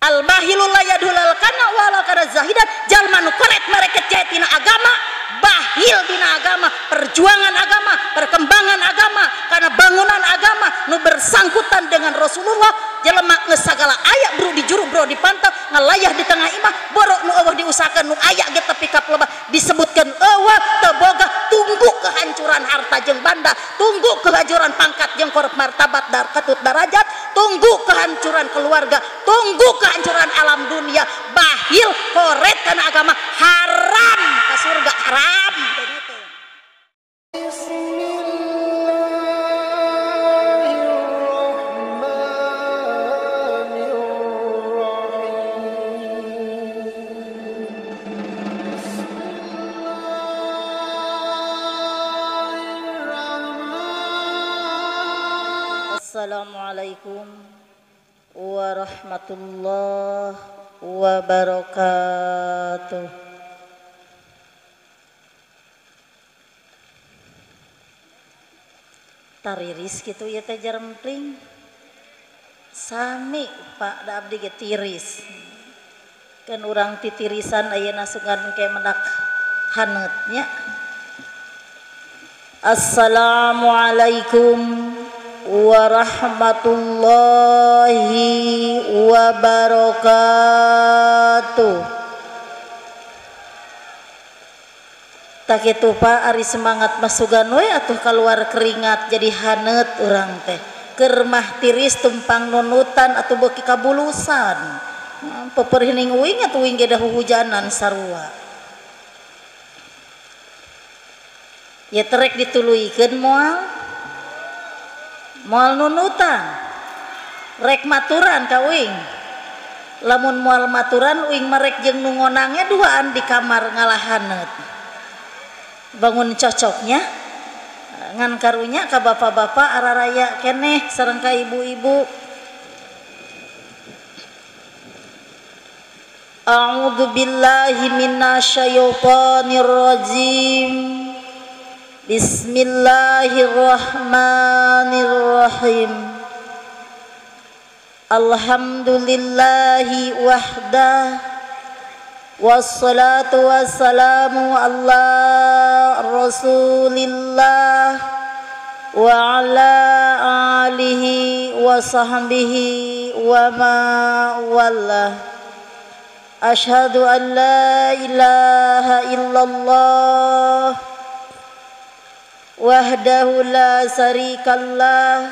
Al-bahilul la yadhulal kana wala kana zahidan, jalma nu koret mereka tina agama, bahil dina agama, perjuangan agama, perkembangan agama, karena bangunan agama nu bersangkutan dengan Rasulullah. Jelema ngesagala ayak bro di juru bro dipantau ngalayah di tengah imah borok nu eueuh diusahakeun nu ayak ge tepi ka pelebah disebutkan eueuh teu boga, tunggu kehancuran harta jeung banda, tunggu kehancuran pangkat jeung martabat katut darajat, tunggu kehancuran keluarga, tunggu kehancuran alam dunia. Bahil koret kana agama haram ka surga, haram. Assalamualaikum warahmatullahi wabarakatuh. Tariris gitu ya teh jarempling sami Pak da abdi ge tiris kan urang titirisan ayeuna sugan ke mendak haneutnya. Assalamualaikum warahmatullahi wabarakatuh. Tak itu Pak ari semangat masugan we atuh keluar keringat jadi haneut urang teh keur mah tiris tumpang nunutan atuh beuki kabulusan peperhining uing atuh uing ge da hujanan sarua ya terek dituluykeun moal nunutan rek maturan ka uing lamun moal maturan uing marek jeung nu ngonangnya duaan di kamar ngalah haneut bangun cocoknya ngan karunya ka bapak-bapak araraya keneh sareng ka ibu-ibu. A'udzu billahi minasyaitonir rajim. Bismillahirrahmanirrahim. Alhamdulillahi wahdah wassalatu wassalamu ala rasulillah wa ala alihi wa sahbihi wa ma wala. Ashhadu an la ilaha illallah wahdahu la syarikalah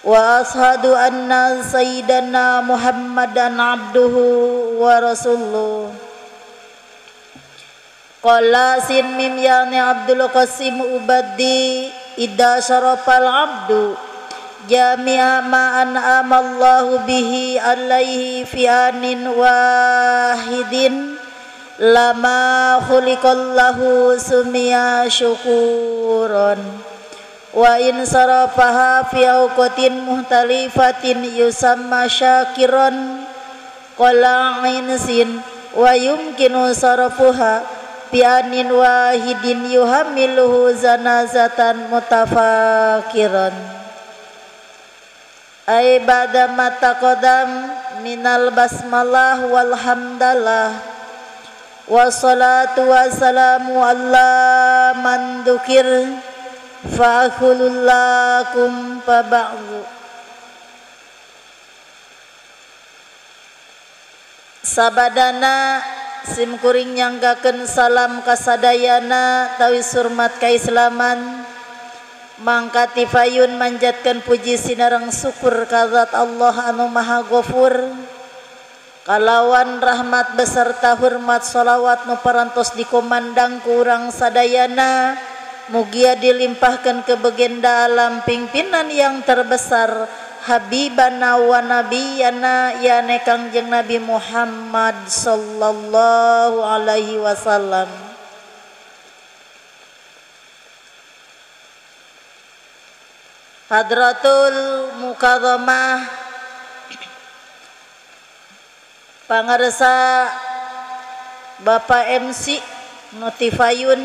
wa ashhadu anna sayyidana Muhammadan abduhu wa rasuluh. Qala sin mim yani Abdul Qasim Ubadi idza syarafal abdu jami'a ma an'ama Allahu bihi alaihi fi anin wahidin lama khuliqallahu sumiya syukuron wa in sarafaha fi awqatin muhtalifatin yusamma syakiron qala ainsin wa yumkinu sarafuha bianin wahidin yuhamiluhu zanazatan mutafakiran. Ay ba'da ma taqaddam minal basmalah walhamdalah wassalatu wassalamu ala man dzukir fa akhulullakum fa ba'du. Sabadana simkuring nyanggakeun salam kasadayana tawi surmat kaislaman mangkati payun manjatkeun puji sinareng syukur ka Zat Allah anu Maha Ghafur kalawan rahmat beserta hormat shalawat nu parantos dikomandang ku urang sadayana mugia dilimpahkeun ke begenda alam pimpinan yang terbesar habibana wa nabiyana ya Kangjeng Nabi Muhammad sallallahu alaihi wasallam. Hadratul Mukarramah pangarsa Bapak MC Notifayun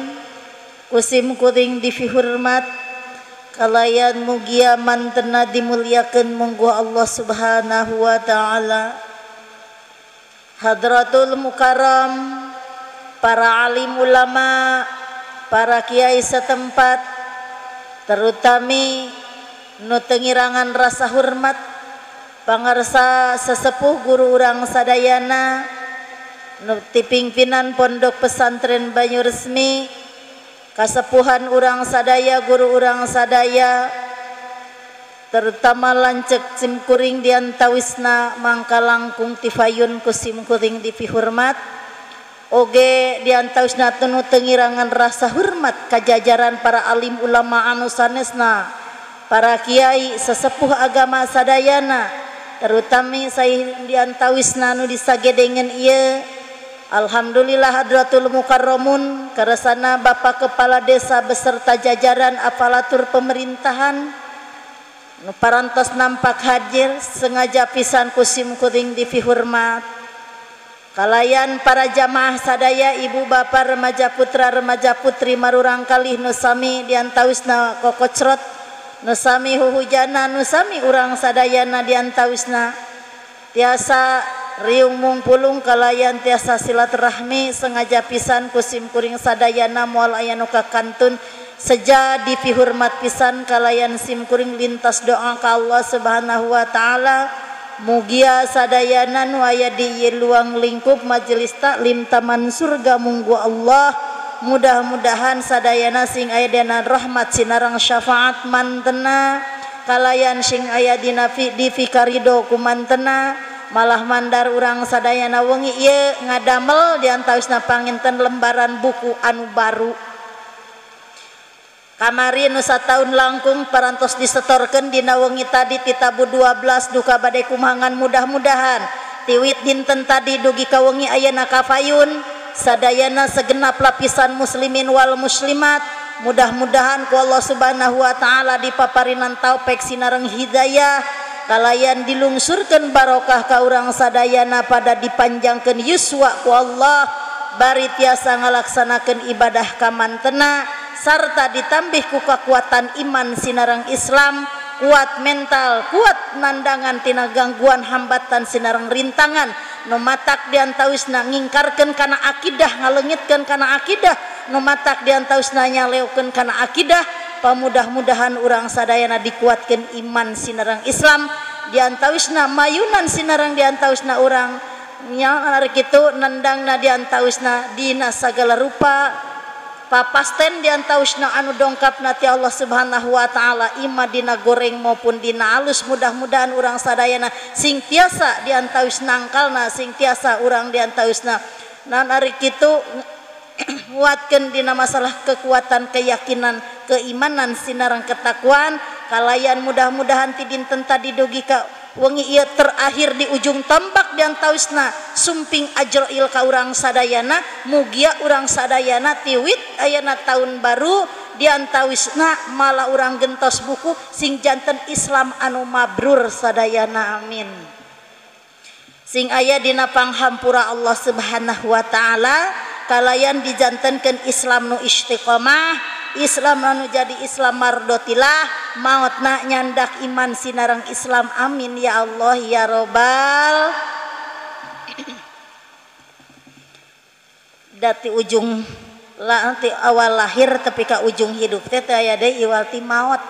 kusim kuring dihormat kalayan mugia mantena dimuliakeun munggu Allah Subhanahu wa taala Hadratul Mukarram, para alim ulama, para kiai setempat, terutami nu tengirangan rasa hormat pangarsa sesepuh guru urang sadayana nu ti pimpinan pondok pesantren Banyu Resmi, kasepuhan urang sadaya, guru urang sadaya, terutama lancek simkuring diantawisna mangka langkung tifayun ku simkuring dipihormat oge diantawisna tunu tengirangan rasa hormat kajajaran para alim ulama anu sanesna, para kiai sesepuh agama sadayana, terutama saya diantawisna anu disagedengan ieu. Alhamdulillah hadratul mukarramun karesana Bapak Kepala Desa beserta jajaran aparatur pemerintahan nu parantos nampak hadir sengaja pisan kusim kuring dipihormat, kalayan para jamaah sadaya, ibu bapak, remaja putra remaja putri marurang kalih nu sami diantawisna kokocrot, nu sami huhujana, nu sami urang sadayana diantawisna tiasa riung mungpulung, kalayan tiasa silaturahmi sengaja pisan kusim kuring sadayana moal aya nu kakantun seja dipihormat pisan, kalayan simkuring lintas doa ka Allah Subhanahu wa taala mugia sadayana nu aya di luang lingkup majelis taklim taman surga munggu Allah, mudah-mudahan sadayana sing aya dina rahmat sinarang syafaat mantena, kalayan sing aya dina di fikarido ku mantena, malah mandar urang sadayana wengi ieu ngadamel diantawisna panginten lembaran buku anu baru. Kamari nu sataun langkung parantos disetorkeun dina wengi tadi ti tabu 12 duka bade kumahangan, mudah-mudahan tiwit dinten tadi dugi ka wengi ayeuna kafayun sadayana segenap lapisan muslimin wal muslimat, mudah-mudahan ku Allah Subhanahu wa taala dipaparinan taufik sinareng hidayah, kalayan dilungsurkeun barokah ka urang sadayana pada dipanjangkeun yuswa ku Allah bari tiasa ngalaksanakeun ibadah ka mantena, sarta ditambih ku kekuatan iman sinarang Islam, kuat mental, kuat nandangan tina gangguan hambatan sinarang rintangan nu matak diantawisna ngingkarkeun kana akidah, ngaleungitkeun kana akidah, nu matak diantawisna nyaleukeun kana akidah, pamudah-mudahan urang sadayana dikuatkeun iman sinarang Islam, diantawisna mayunan sinarang diantawisna urang nya ari kitu nandangna diantawisna dina sagala rupa papasten diantawisna anu dongkapna ti Allah Subhanahu wa taala ima dina goreng maupun dina alus, mudah-mudahan urang sadayana sing tiasa diantawisna angkalna, sing tiasa urang diantawisna nan ari kitu nguatkeun dina masalah kekuatan keyakinan keimanan sinarang ketakwaan, kalayan mudah-mudahan ti dinten tadi dugi ka wengi ieu terakhir di ujung tombak diantawisna sumping ajroil ka urang sadayana, mugia urang sadayana tiwit ayana tahun baru diantawisna malah urang gentos buku sing janten Islam anu mabrur sadayana, amin. Sing aya dina panghampura Allah Subhanahu wa taala, kalayan dijantenkeun Islam nu istiqomah, Islam anu jadi Islam mardotilah, mautna nyandak iman sinarang Islam, amin ya Allah ya robbal. Dati ujung nanti awal lahir tapi ka ujung hidup teh aya deui iwal ti maot.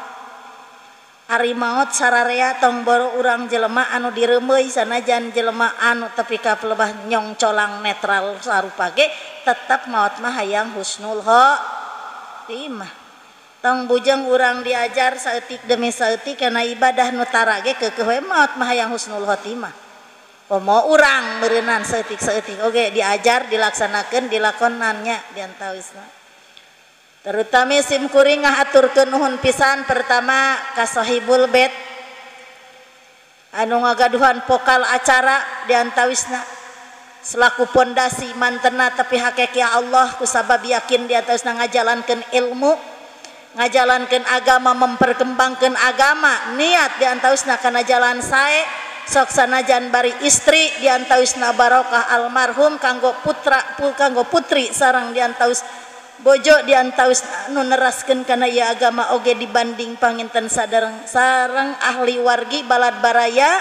Ari maot sararea tong boro urang jelema anu direumeuy sanajan jelema anu tepi ka pelebah nyong colang netral sarupa ge tetep maot mah hayang husnul khotimah. Tong bujang urang diajar saeutik demi saeutik kana ibadah nu tara ge keukeuh we maot mah hayang husnul khotimah. Komo urang meureunnan saeutik-saeutik oge diajar dilaksanakeun dilakonannya diantawisna. Terutama sim kuring ngahaturkeun nuhun pisan pertama ka sahibul bait anu ngagaduhan pokal acara diantawisna selaku pondasi mantena tapi hakiki Allah kusabab yakin diantawisna ngajalankeun ilmu, ngajalankeun agama, memperkembangkeun agama, niat diantawisna kana jalan sae, sok sanajan bari istri diantawisna barokah almarhum kanggo putra kanggo putri sareng diantawis bojo diantawis nu neraskeun kana ieu agama oge dibanding panginten sareng ahli wargi balad baraya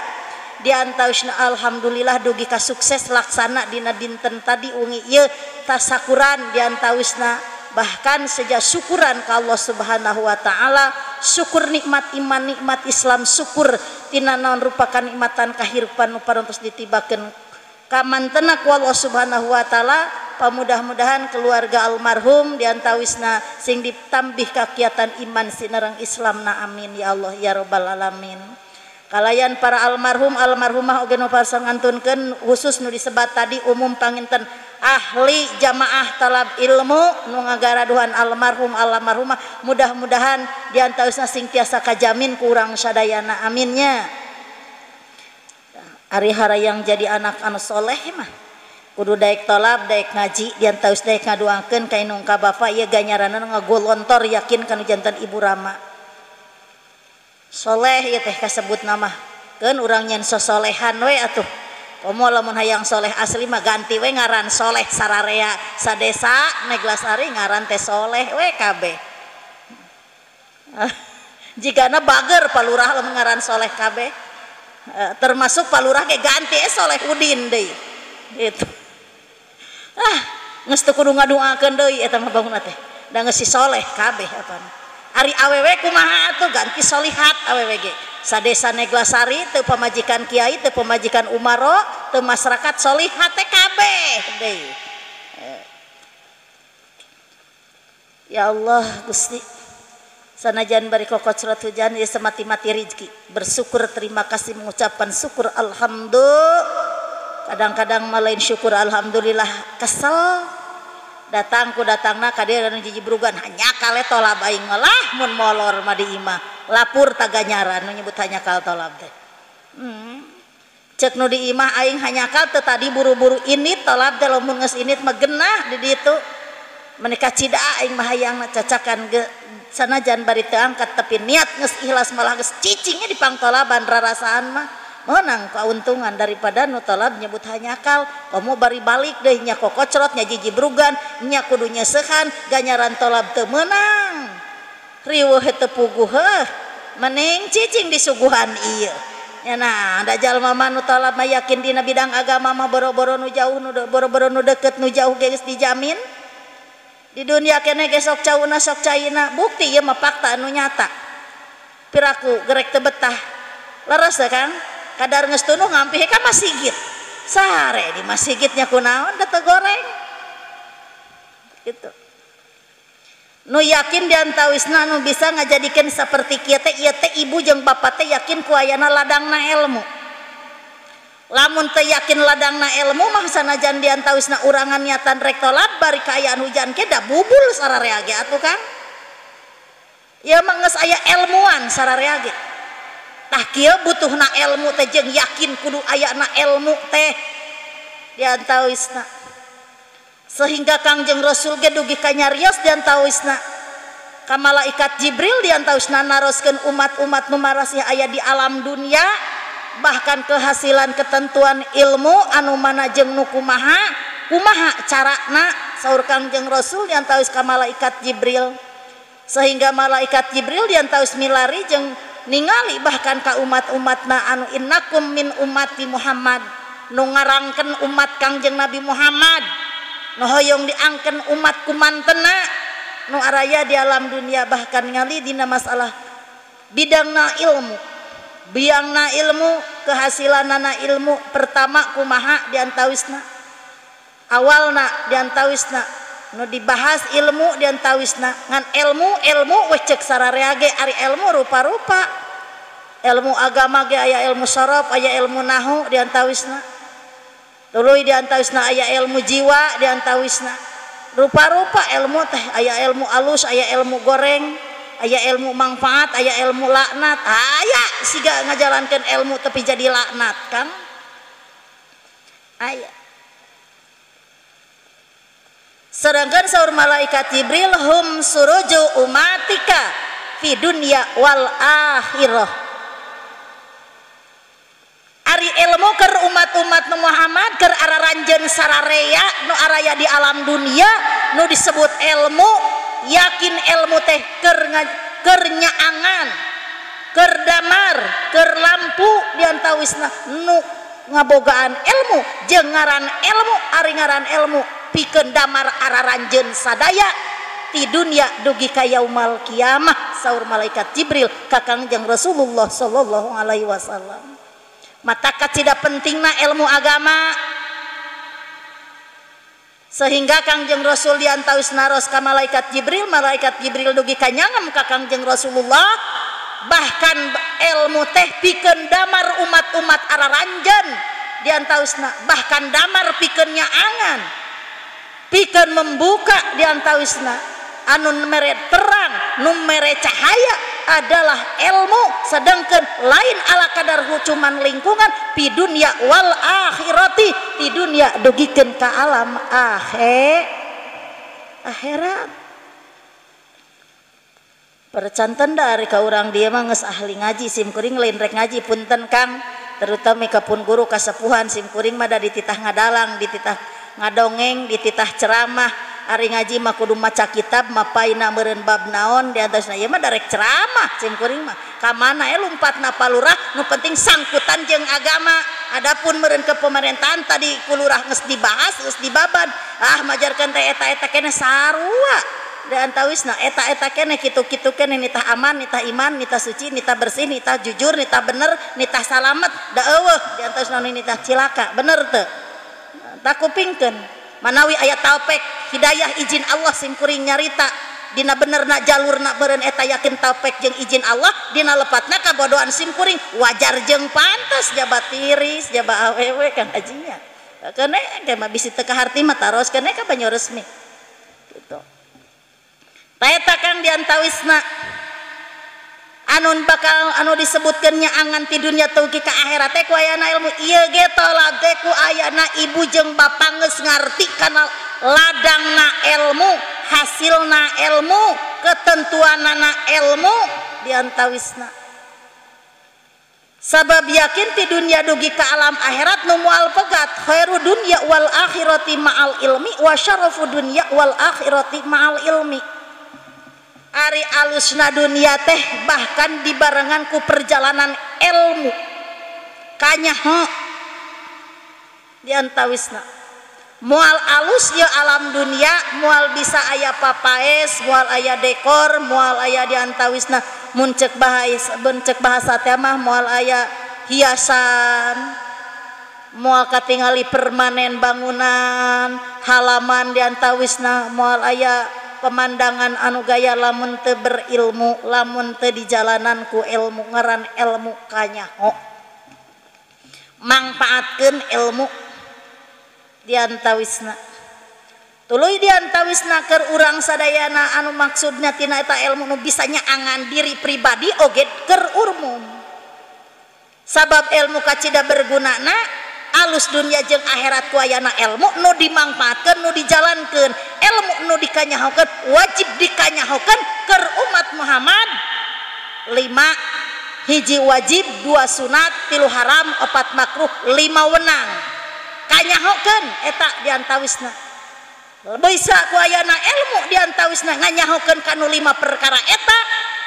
diantawisna alhamdulillah dugi ka sukses laksana dina dinten tadi ungi ieu tasakuran diantawisna bahkan seja syukuran ka Allah Subhanahu wa taala, syukur nikmat iman nikmat Islam, syukur tina naon rupakan nikmatan kahirupan nu parantos ditibakeun kamantena ku Allah Subhanahu wa taala. Pamudah-mudahan keluarga almarhum diantawisna sing ditambih kakiatan iman sinareng Islamna amin ya Allah ya rabbal alamin. Kalayan para almarhum almarhumah oge nu pasangantunkeun khusus nu disebat tadi umum panginten ahli jamaah talab ilmu nu ngagaraduhan almarhum almarhumah, mudah-mudahan diantawisna sing tiasa kajamin ku urang sadayana aminnya. Ari harayang jadi anak anu soleh mah kudu daek tolab daek ngaji diantawis daek ngaduakeun ka inung ka bapa ieu ganjaranna ngagolontor yakin kanu jantan ibu Rama soleh ieu teh kasebut nama keun urang nyen sosolehan we atuh komo lamun hayang soleh asli mah ganti we ngaran soleh sararea sadesa Neglasari ngaran teh soleh we kabeh jigana bager palurah lamun ngaran soleh kabeh termasuk palurah ge ganti soleh udin deui gitu. Geus teu kudu ngadoakeun deui eta mah bangunna teh da geus si soleh kabeh apa ari awewe kumaha atuh ganti solihat awewe ge sadesa Neglasari teu pamajikan kiai teu pamajikan umaro teu masyarakat solihat teh kabeh deui. Ya Allah Gusti sanajan bari kokocrot hujan ieu semati-mati rezeki bersyukur terima kasih mengucapkan syukur alhamdulillah. Kadang-kadang malain syukur alhamdulillah kesel datang ku datangna ka dieu anu jijibrugan hanya kale tolab aing lah mun molor mah di imah lapur taganyaran nu nyebut hanya kal tolab teh cek nu di imah aing hanya kal teu tadi buru-buru init tolab teh lamun geus init mah genah di ditu menika cida aing mah hayangna cacakan ge sanajan bari teu angkat tapi niat geus ikhlas malah geus cicingnya di pangtolaban rarasaan mah menang keuntungan daripada nu tolab nyebut hanyakal kamu bari balik deh nya kokocrot nya jijibrugan nya kudu nyesehan ganjaran tolab teu meunang riweuh teu puguh mending cicing disuguhan ieu ya nah da jalma mah nu tolab mah yakin dina bidang agama mah boro-boro nu jauh nu boro-boro nu deukeut nu jauh geus dijamin di dunia keneh ge sok cauna sok caina bukti ieu mah fakta anu nyata piraku gerek teu betah leres teh Kang kadar geus tunuh ngampih ka masjid sare di masjidnya kunaon da teu goreng gitu nu yakin diantawisna nu bisa ngajadikeun saperti kieu teh ieu teh ibu jeung bapa teh yakin ku ayana ladangna ilmu lamun teu yakin ladangna ilmu mah sanajan diantawisna urangan niatan rek tolab bari kaayaan hujan ke da bubul sararea ge atuh Kang ieu mah geus aya ilmuan sararea ge tah kieu butuhna ilmu teh jeung yakin kudu ayana ilmu teh diantawisna sehingga Kangjeng Rasul ge dugi ka nyarios diantawisna ka malaikat Jibril diantawisna naroskeun umat-umat nu marasih aya di alam dunia bahkan kehasilan ketentuan ilmu anu mana jeung nu kumaha carana saur Kangjeng Rasul diantawis ka malaikat Jibril sehingga malaikat Jibril diantawis milari jeung ningali bahkan ka umat-umatna anu innakum min ummati Muhammad nu ngarangkeun umat Kangjeng Nabi Muhammad nu hoyong diangkeun umat kumantena nu araya di alam dunia bahkan ngali dina masalah bidangna ilmu biangna ilmu kehasilanana ilmu pertama kumaha diantawisna awalna diantawisna nu dibahas ilmu diantawisna ngan ilmu we cek sararea ge ari ilmu rupa-rupa ilmu agama ge aya ilmu saraf aya ilmu nahwu diantawisna tuluy diantawisna aya ilmu jiwa diantawisna rupa-rupa ilmu teh aya ilmu alus aya ilmu goreng aya ilmu manfaat aya ilmu laknat aya siga ngajalankeun ilmu tapi jadi laknat kan aya sedangkan saur malaikat Jibril hum suruju umatika fi dunya wal akhirah ari ilmu keur umat-umat nu Muhammad keur araranjeun sararea nu araya di alam dunia nu disebut ilmu yakin ilmu teh keur nyaangan keur damar keur lampu diantawisna nu ngabogaan ilmu jeung ngaran ilmu ari ngaran ilmu pikeun damar araranjeun sadaya ti dunya dugi ka yaumal kiamah saur malaikat Jibril ka Kangjeng Rasulullah sallallahu alaihi wasallam. Mata kacida pentingna ilmu agama sehingga Kangjeng Rasul diantawis naros ka malaikat Jibril dugi kanyangem ka Kangjeng Rasulullah bahkan ilmu teh pikeun damar umat-umat araranjeun diantawisna bahkan damar pikeun nyaangan pikeun membuka diantawisna anu mere terang nu mere cahaya adalah ilmu sedangkan lain ala kadar cuman lingkungan pi dunya wal akhirati di dunya dugikeun ka alam akhirat. Percanten dari ka urang dia mah geus ahli ngaji simkuring lain rek ngaji punten Kang terutama kapun guru kasepuhan simkuring mah da dititah ngadalang dititah ngadongeng dititah ceramah ari ngaji mah kudu maca kitab mapaina meureun bab naon di atasna ieu mah darek ceramah simkuring mah ka mana lumpatna palurah nu penting sangkutan jeung agama. Adapun meureun ke pemerintahan tadi kulurah geus dibahas geus dibaban majarkeun teh eta keneh sarua dan tawisna eta keneh kitu-kitu keneh nitah aman nitah iman nitah suci nitah bersih nitah jujur nitah bener nitah salamet da eueuh di antausna nitah cilaka bener teu tak kupingkeun manawi aya taufik hidayah izin Allah simkuring nyarita dina benerna jalurna beureun eta yakin taufik jeung izin Allah dina lepatna kabodohan simkuring wajar jeung pantas jabat tiris jabat awewe Kang hajinya keneh mah bisi teu kaharti mah taros keneh ka banyu resmi gitu. Taeta Kang diantawisna anu disebutkeun nyaangan ti dunya teuki ka akhirat teh ku ayana ilmu ieu ge tolage ku ayana ibu jeung bapa geus ngarti kana ladangna ilmu hasilna ilmu ketentuanana ilmu diantawisna sabab yakin ti dunya dugi ka alam akhirat nu moal pegat khairu dunya wal akhirati ma'al ilmi wa syarafu dunya wal akhirati ma'al ilmi. Ari alusna dunia teh bahkan dibarengan ku perjalanan ilmu kanyaho diantawisna moal alus ya alam dunia moal bisa aya papaes moal aya dekor moal aya diantawisna muncek bahasa teh mah moal aya hiasan moal katingali permanen bangunan halaman diantawisna moal aya pemandangan anu gaya lamun teu berilmu lamun teu di jalanan ku ilmu ngaran ilmu kanyaho mangpaatkeun ilmu diantawisna tuluy diantawisna keur urang sadayana anu maksudna tina eta ilmu nu bisa nyaangan diri pribadi oge keur umum sabab ilmu kacida bergunana alus dunia jeung akhirat ku ayana ilmu nu dimangpaatkeun nu dijalankeun ilmu nu dikanyahokeun wajib dikanyahokeun keur umat Muhammad 5 hiji wajib 2 sunat 3 haram 4 makruh 5 wenang kanyahokeun eta diantawisna bisa ku ayana ilmu diantawisna nganyahokeun kanu 5 perkara eta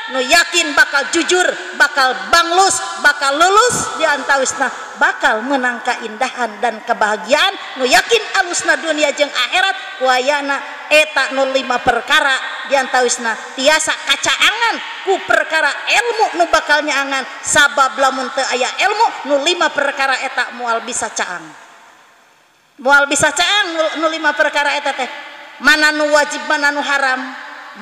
nu yakin bakal jujur bakal banglus bakal lulus diantawisna bakal menang keindahan dan kebahagiaan nu yakin alusna dunia jeung akhirat kuayana eta nu 5 perkara diantawisna tiasa kacaangan ku perkara ilmu nu bakal nyaangan sabab lamun teu aya ilmu nu 5 perkara eta moal bisa caang nu 5 perkara eta teh mana nu wajib mana nu haram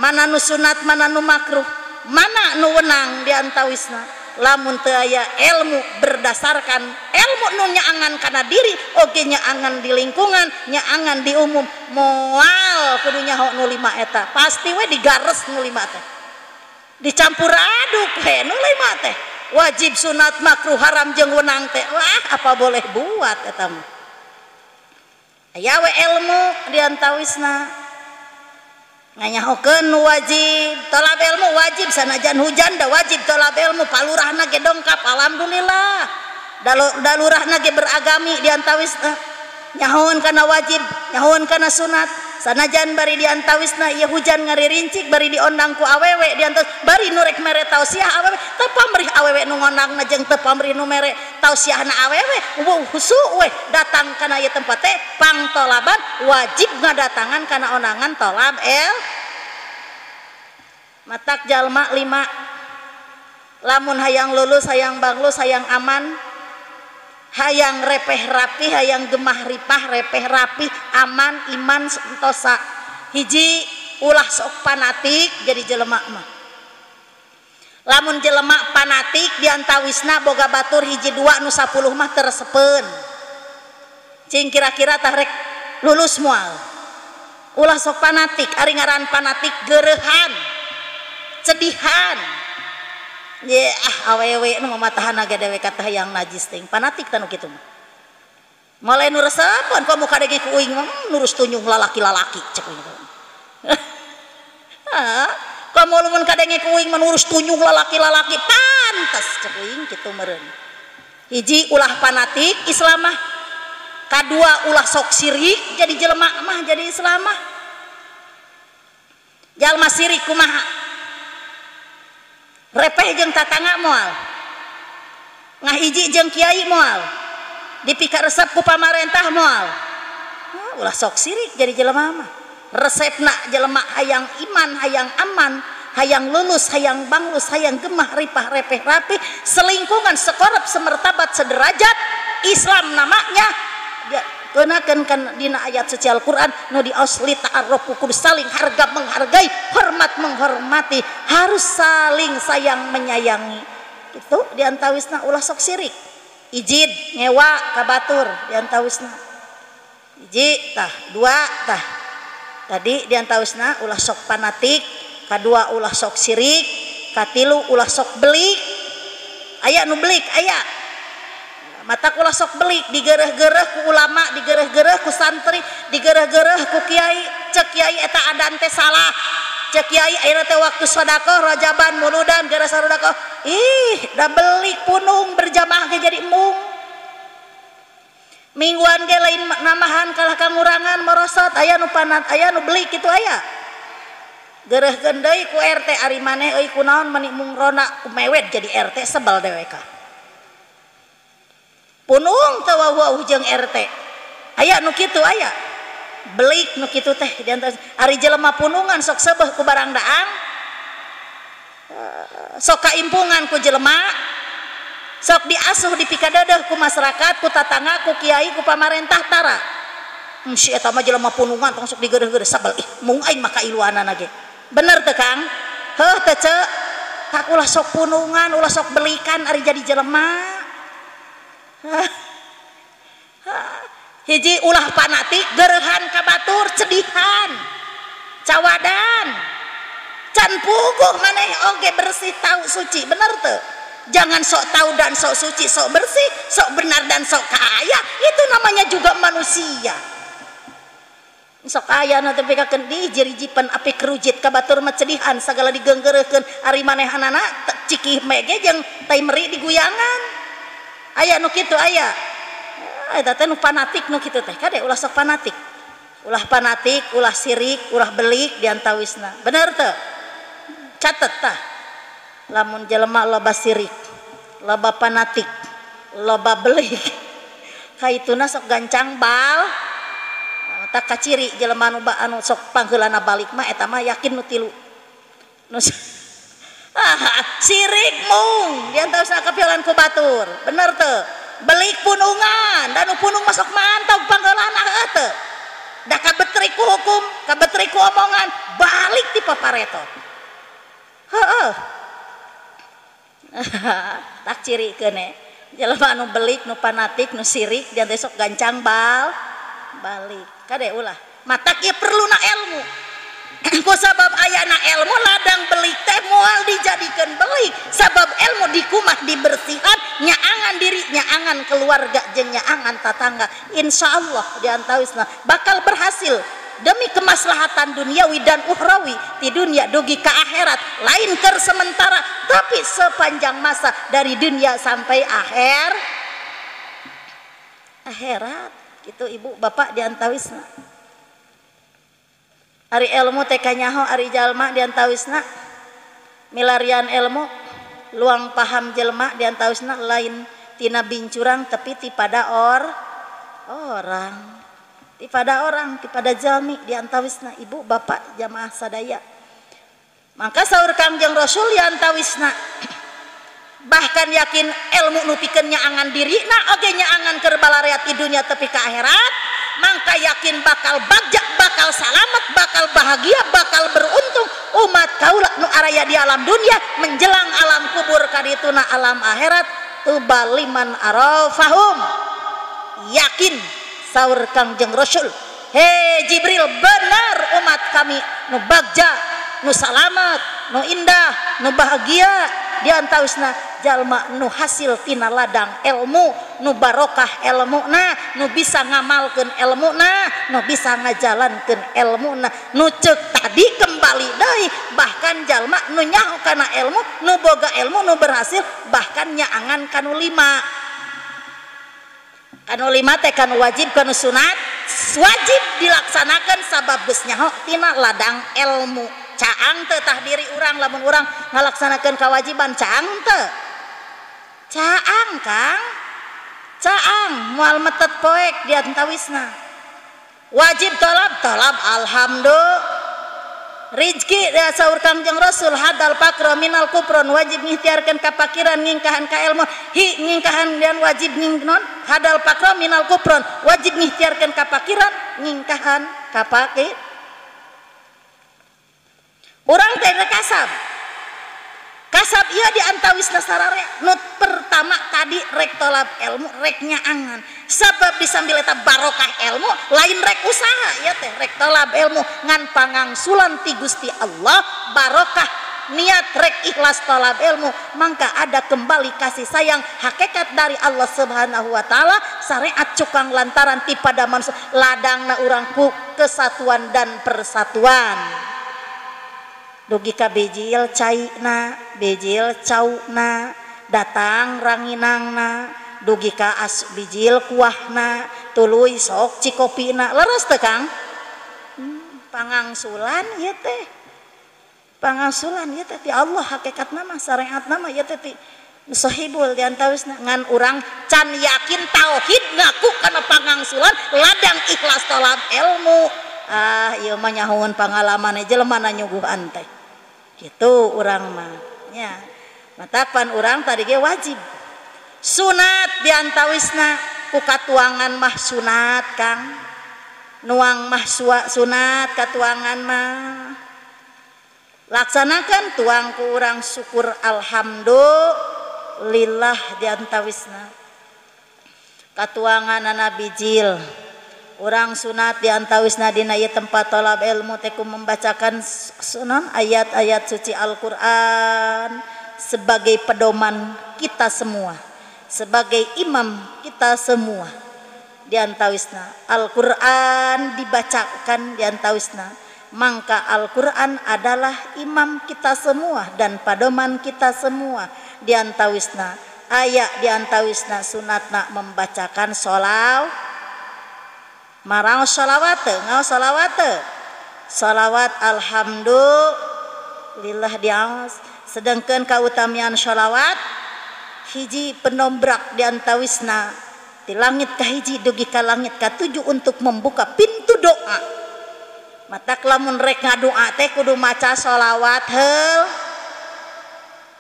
mana nu sunat mana nu makruh mana nu wenang diantawisna lamun teu aya ilmu berdasarkan ilmu nu nyaangan kana diri oge nyaangan di lingkungan nyaangan di umum moal kudu nyaho nu 5 eta pasti we digares nu 5 teh dicampur aduk we nu 5 teh wajib sunat makruh haram jeung wenang teh wah apa boleh buat eta mah aya we ilmu diantawisna nganyahokeun nu wajib tolab ilmu wajib sanajan hujan da wajib tolab ilmu palurahna ge dongkap alhamdulillah dalurahna ge beragami diantawis nyahoon kana wajib nyahoon kana sunat sanajan bari diantawisna ieu hujan ngaririncik bari diondang ku awewe diantos bari nu rek mere tausiah awewe teu pamrih awewe nu ngondangna jeung teu pamrih nu mere tausiahna awewe husu we datang kana ieu tempat teh pangtolaban wajib ngadatangan kana ondangan tolab matak jalma 5 lamun hayang lulus hayang baglus hayang aman hayang repeh rapi hayang gemah ripah repeh rapi aman iman sentosa hiji ulah sok fanatik jadi jelema mah lamun jelema fanatik diantawisna boga batur hiji 2 nu 10 mah teresepeun cing kira-kira tah rek lulus moal ulah sok fanatik ari ngaran fanatik geurehan cedihan ye awewe nu mamatahan aga dewe kata yang najis ting fanatik tanu kitu mulai nu resepan ka muka dege ku uing nurus tunjung lalaki-lalaki cek uing kamu lumun kadenge ku uing menurus tunjung lalaki-lalaki pantas cek uing kitu meureun hiji ulah fanatik Islam mah kadua ulah sok sirik jadi jelema mah jadi Islam mah jalma sirik kumaha repeh jeung tatangga moal ngahiji jeung kiai moal dipika resep ku pamarentah moal ulah sok sirik jadi jelema mah resepna jelema hayang iman hayang aman hayang lulus hayang banglus hayang gemah ripah repeh rapih selingkungan sekorep semertabat sederajat Islam namanya gunakan kan dina ayat suci Al-Quran nu di asli ta'arrufu kudu saling harga menghargai hormat menghormati harus saling sayang menyayangi itu diantawisna ulah sok sirik ijid nyewa ka batur diantawisna iji tah 2 tah tadi diantawisna ulah sok fanatik kadua ulah sok sirik katilu ulah sok belik aya nu belik aya mata ulah sok belik digereh-gereh ku ulama digereh-gereh ku santri digereh-gereh ku kiai cek kiai eta adan teh salah cek kiai ayeuna teh waktu sedekah rajaban muludan gara sedekah da belik punung berjamaah ge jadi mung mingguan ge lain namahan kalah kangurangan merosot aya nu panat aya nu belik kitu aya gerehkeun deui ku RT ari maneh euy kunaon meni mung rona ku mewet jadi RT sebel dewe ka punung teu wawuh jeung RT aya nu kitu aya belik nu kitu teh diantos ari jelema punungan sok sebeh ku barang daang sok kaimpungan ku jelema sok diasuh dipikadeuh ku masyarakat ku tatangga ku kiai ku pamarentah tara si eta mah jelema punungan tong sok digeureuh-geureuh sabel mung aing mah kailuanana ge bener teu Kang heuh teh ceuk tak ulah sok punungan ulah sok belikan ari jadi jelema hiji ulah fanatik gereuhan ka batur cedihan cawadan can puguh maneh oge bersih tahu suci bener teu jangan sok tahu dan sok suci sok bersih sok benar dan sok kaya itu namanya juga manusia sok kaya nanti pikakeun di jirijipan api kerujit ka batur mah cedihan sagala digeunggeureukkeun ari manehanana cikih mege jeung tai meri diguyangan aya nu kitu aya eta teh nu fanatik nu kitu teh kade ulah sok fanatik ulah sirik ulah belik diantawisna bener teu catet tah lamun jelema loba sirik loba fanatik loba belik kaituna sok gancang bal tak kaciri jelema anu sok pangheulana balik mah eta mah yakin nu tilu nu sirik mung diantawisna kapiolan ku batur bener teu belik punungan dan punung masuk mantau panggeulana teu da kabetrik ku hukum kabetrik ku omongan balik ti paparetot heuh tak cirikeun jelema anu belik nu fanatik nu sirik diantos sok gancang balik kade ulah matak ieu perluna ilmu ku sabab ayana ilmu ladang belik teh moal dijadikeun belik sabab ilmu dikumah dibersihan nyaangan diri nyaangan keluarga jeung nyaangan tatangga insyaallah diantawisna bakal berhasil demi kemaslahatan duniawi dan ukhrawi di dunia dugi ke akhirat lain keur sementara tapi sepanjang masa dari dunia sampai akhirat gitu ibu bapak diantawisna Ari ilmu teh kanyaho ari jalma diantawisna milarian ilmu luang paham jelma diantawisna lain tina bincurang tapi ti pada orang ti pada jalmi diantawisna ibu bapak jamaah sadaya. Maka saur Kangjeng Rasul diantawisna bahkan yakin ilmu nu pikeun nyaangan dirina oge nyaangan keur balarea ti dunia tepi ka akhirat, mangka yakin bakal bagja, bakal salamet, bakal bahagia, bakal beruntung umat kaula nu araya di alam dunia menjelang alam kubur kadituna alam akhirat tubaliman arafahum. Yakin saur Kangjeng Rasul, he Jibril, benar umat kami nu bagja, nu salamet, nu indah, nu bahagia diantawisna jalma nu hasil tina ladang ilmu, nu barokah ilmuna, nu bisa ngamalkeun ilmuna, nu bisa ngajalankeun ilmuna, nu ceuk tadi kembali deui bahkan jalma nu nyaho kana ilmu, nu boga ilmu, nu berhasil bahkan nyaangan kanu 5. Kanu 5 teh kanu wajib, kanu sunat wajib dilaksanakan sabab geus nyaho tina ladang ilmu. Caang teu tah diri urang lamun urang ngalaksanakeun kewajiban caang teu. Caang Kang, caang moal metet poek diantawisna. Wajib tolab alhamdulillah. Rizki saur Kangjeng Rasul hadal pakro minal kupron, wajib ngikhtiarkeun kapakiran ngingkahan ka ilmu, ngingkahan dan wajib ngingnon hadal pakro minal kupron, wajib ngikhtiarkeun kapakiran ngingkahan kapakir. Urang teh kasab ieu diantawisna sararea nu pertama tadi rek tolab ilmu, rek nyaangan sabab disambil eta barokah ilmu lain rek usaha ya teh rek tolab ilmu ngan pangangsulan ti Gusti Allah barokah niat rek ikhlas tolab ilmu mangka ada kembali kasih sayang hakikat dari Allah Subhanahu wa taala syariat cukang lantaran ti pada manusia ladangna urang ku kesatuan dan persatuan. Dugi ka bejil caina, bejil cauna, datang ranginangna, dugi ka as bijil kuahna, tuluy sok cikopina, leres teh Kang? Pangangsulan ieu teh. Pangangsulan ieu teh ti Allah hakikatna mah syariatna mah ieu teh ti sahibul diantawisna ngan urang can yakin tauhid ngaku kana pangangsulan ladang ikhlas tolab ilmu. Ieu mah nyahoun pangalaman jelema na nyuguhan teh. Kitu urang mah nya. Matapan urang tadi ge wajib. Sunat diantawisna ku katuangan mah sunat Kang. Nuang mah sunat katuangan mah. Laksanakan tuang ku urang syukur alhamdulillah diantawisna. Katuanganana bijil. Urang sunat diantawisna dina ieu tempat tolab ilmu teh ku membacakan sunan ayat-ayat suci Al-Qur'an sebagai pedoman kita semua, sebagai imam kita semua. Diantawisna Al-Qur'an dibacakan diantawisna, mangka Al-Qur'an adalah imam kita semua dan pedoman kita semua. Diantawisna ayat diantawisna sunatna membacakan marang sholawat ngaos sholawat alhamdulillah diaos. Sedangkan kautamian sholawat hiji penombrak diantawisna di langit kahiji dugi ka langit katujuh untuk membuka pintu doa. Matak lamun rek ngadoa teh kudu maca sholawat heul.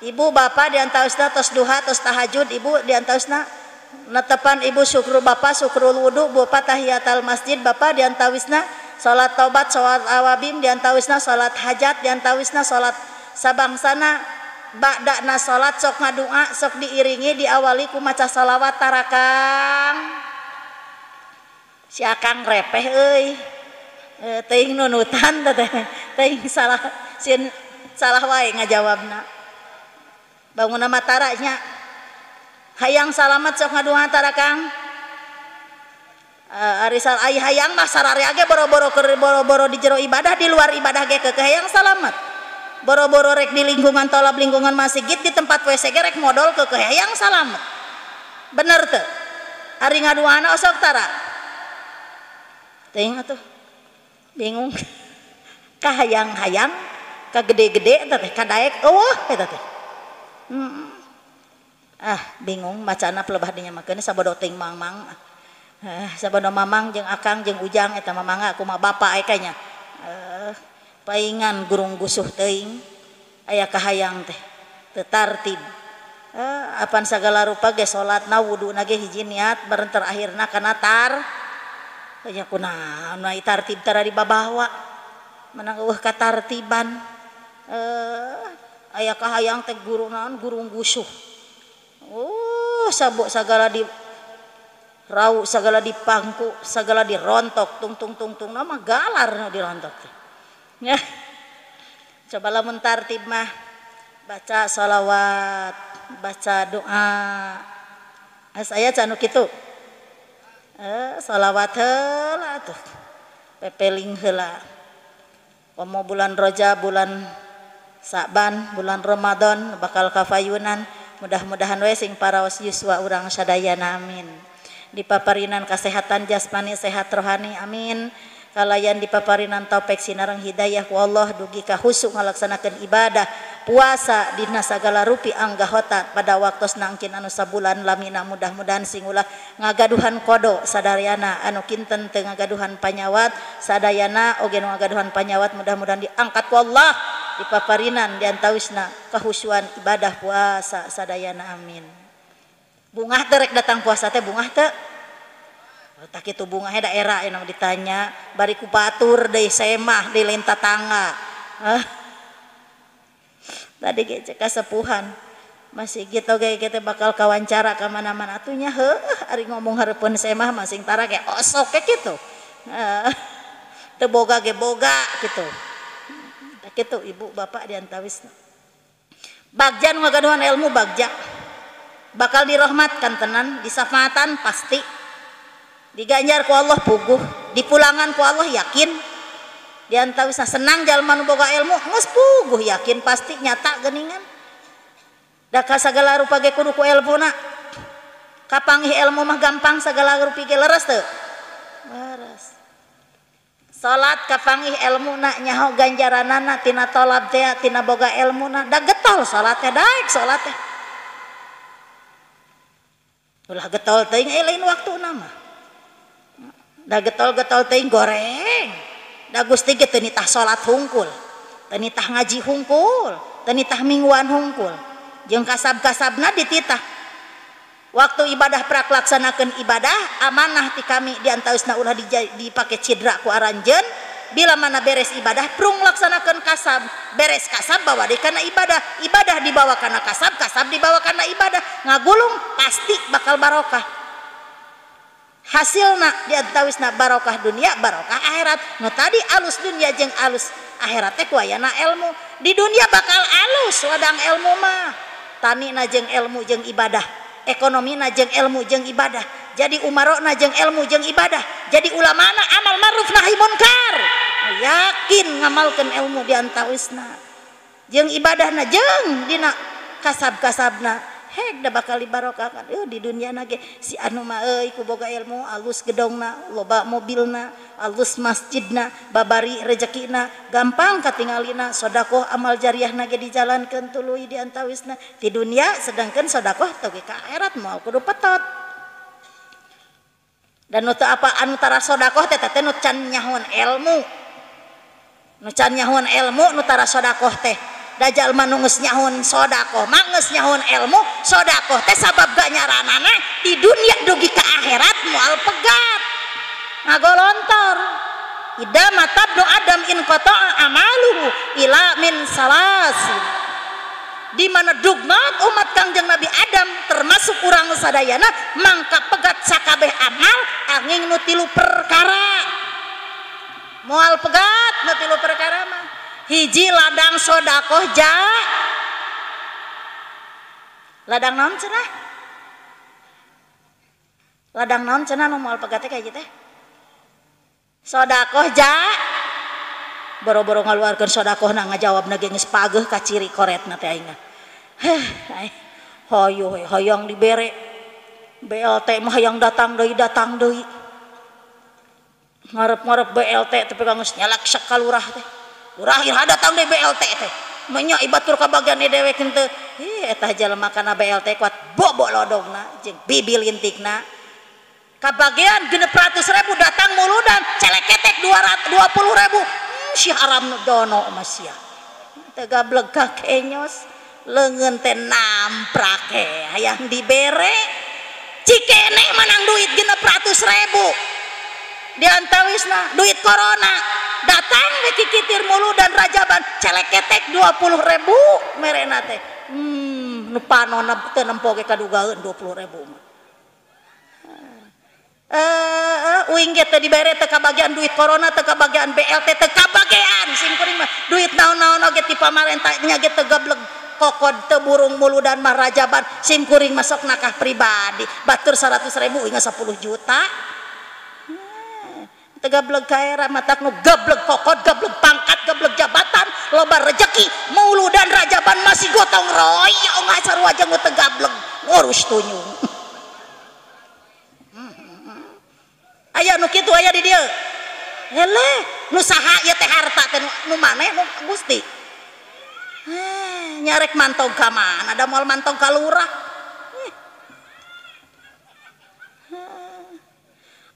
Ibu bapak diantawisna tos duha tos tahajud ibu diantawisna netepan ibu syukur bapak syukurul wudu bapak tahiyatul masjid bapak diantawisna salat taubat salat awabim diantawisna salat hajat diantawisna salat sabangsana ba'dana salat sok ngadoa sok diiringi diawali ku maca salawat tarakang si akang repeh euy teuing nunutan teh teuing salah wae ngajawabna bangunna mataranya hayang salamet sok ngadoa tarakang arisal ai hayang mah sararea ge boro-boro di jero ibadah di luar ibadah ge ke hayang salamet boro-boro rek di lingkungan tolab lingkungan masjid di tempat WC ge rek modal ke hayang salamet bener teu ari ngadoana sok tara teuing atuh bingung kahayang-hayang kagede-gede eta teh kadaek eta teh bingung macana pelebah dinya makeun sabodo teuing mamang sabodo mamang jeung akang jeung ujang eta mamangga aku mah bapa kayaknya paingan gurung gusuh teuing aya kahayang teh teu tartib apan sagala rupa ge salatna wuduna ge hiji niat bareng terakhirna kana nya kunaon ai tartib tara dibabawa menang eueuh katartiban aya kahayang teh guru naon gurung gusuh sabuk sagala di rau sagala dipangku sagala dirontok tung nama galar nu dirontok teh nya coba lamun tartib mah baca shalawat baca doa aya canu kitu shalawat heula tuh pepeling heula pomo bulan Rajab bulan Sa'ban bulan Ramadan bakal kafayunan mudah-mudahan we sing paraos yuswa urang sadayana amin dipaparinan kasehatan jasmani sehat rohani amin kalayan dipaparinan taufik sinareng hidayah ku Allah dugi ka husuk ngalaksanakeun ibadah puasa dina sagala rupi anggahota pada waktosna angkin anu sabulan lamina mudah-mudahan sing ulah ngagaduhan kodo sadayana anu kinten teu ngagaduhan panyawat sadayana oge nu ngagaduhan panyawat mudah-mudahan diangkat ku Allah dipaparinan diantawisna kahusuan ibadah puasa sadayana amin bungah teh rek datang puasa teh bungah teh tak kitu bunga daerah yang ditanya bari ku batur deui semah di lain tatangga tadi ge cek kasepuhan masih gitu ge kita bakal kawancara ka mana-mana atunya ari ngomong hareupeun semah masing tara ge osok ke kitu teu boga ge boga kitu tak kitu ibu bapak diantawisna bagja nu ngagaduhan ilmu bagja bakal dirahmatkan tenan disafaatan pasti diganjar ku Allah puguh dipulangan ku Allah yakin diantawisna senang jalma nu boga ilmu geus puguh yakin pasti nyata geuningan da ka sagala rupa ge kudu ku ilmuna kapanggih ilmu mah gampang sagala rupi ge leres teu leres salat kapanggih ilmuna nyaho ganjaranana tina tolab teh tina boga ilmuna da getol salat teh daek salat teh ulah getol teuing lain waktuna mah da getol-getol teuing goreng da Gusti ge teu nitah salat hungkul teu nitah ngaji hungkul teu nitah mingguan hungkul jeung kasab-kasabna dititah waktu ibadah prak laksanakeun ibadah amanah ti kami diantawisna ulah dipake cidra ku aranjeun bila mana beres ibadah prung laksanakeun kasab beres kasab bawa deui kana ibadah dibawa kana kasab dibawa kana ibadah ngagulung pasti bakal barokah hasilna diantawisna barokah dunia barokah akhirat nu tadi alus dunia jeung alus akhirat teh ku ayana ilmu di dunia bakal alus wadang ilmu mah tanina jeung ilmu jeung ibadah ekonomina jeung ilmu jeung ibadah jadi umarona jeung ilmu jeung ibadah jadi ulamana amal ma'ruf nahi munkar yakin ngamalkeun ilmu diantawisna jeung ibadahna jeung dina kasab-kasabna hek da bakal dibarokahkan di dunia nage si anu mah ku boga ilmu alus gedongna loba mobilna alus masjidna babari rezekina gampang katingalina sedekah amal jariah nage dijalankeun tuluy diantawisna di dunia sedangkan sedekah teu ka akhirat moal kudu petot dan nu teu apa anu tara sedekah teh teh nu can nyahon ilmu nu can nyahon ilmu nu tara sedekah teh dajal manungus nyahun sodako mangus nyahun ilmu sodako teh sabab gak nyaranana di dunia dugi ke akhirat mual pegat ngagolontor ida matabnu adam in qata'a amaluhu ila min salasin di mana dugmat umat Kangjeng Nabi Adam termasuk urang sadayana mangka pegat sakabeh amal angin nu tilu perkara mual pegat nu tilu perkara mah hiji ladang sodakoh ladang naon cenah ladang naon cenah nu moal pegat teh ka hiji teh sodakoh boro-boro ngaluarkeun sodakohna ngajawabna ge geus pageuh ka ciri koretna teh aing hoyong dibere BLT mah hayang datang deui ngarep-ngarep BLT tapi geus nyalak sakalurah teh Durahir datang di BLT teh nya ibatur kabagian dewe teu eta jalema kana BLT kuat bobok lodongna jeung bibi lintikna kabagian 600.000 datang muludan celeketek 20.000 si haram dono masya teu gablek kakenyos leungeun teh namprake hayang dibere cikene menang duit 600.000 diantawisna duit corona datang kikitir mulu dan rajaban celeketek 20.000 merena teh nu panonna teu nempo ge kadugaeun 20.000 mah uing ge teh dibere teu kabagian duit corona teu kabagian BLT teu kabagian simkuring mah duit naon-naon oge ti pamarentah nya ge teu gablek kokod teu burung mulu dan mah rajaban simkuring masuk nakah pribadi batur 100.000 inga 10 juta gablek kaera matak nu gablek kokot gablek pangkat gablek jabatan loba rezeki mulu dan rajaban masih gotong royong sarua jeung nu teu gablek ngurus tunyung aya nu kitu aya di dieu hele nu saha ieu teh harta teh nu maneh nu Gusti nyarek mantong ka mana da moal mantong ka lurah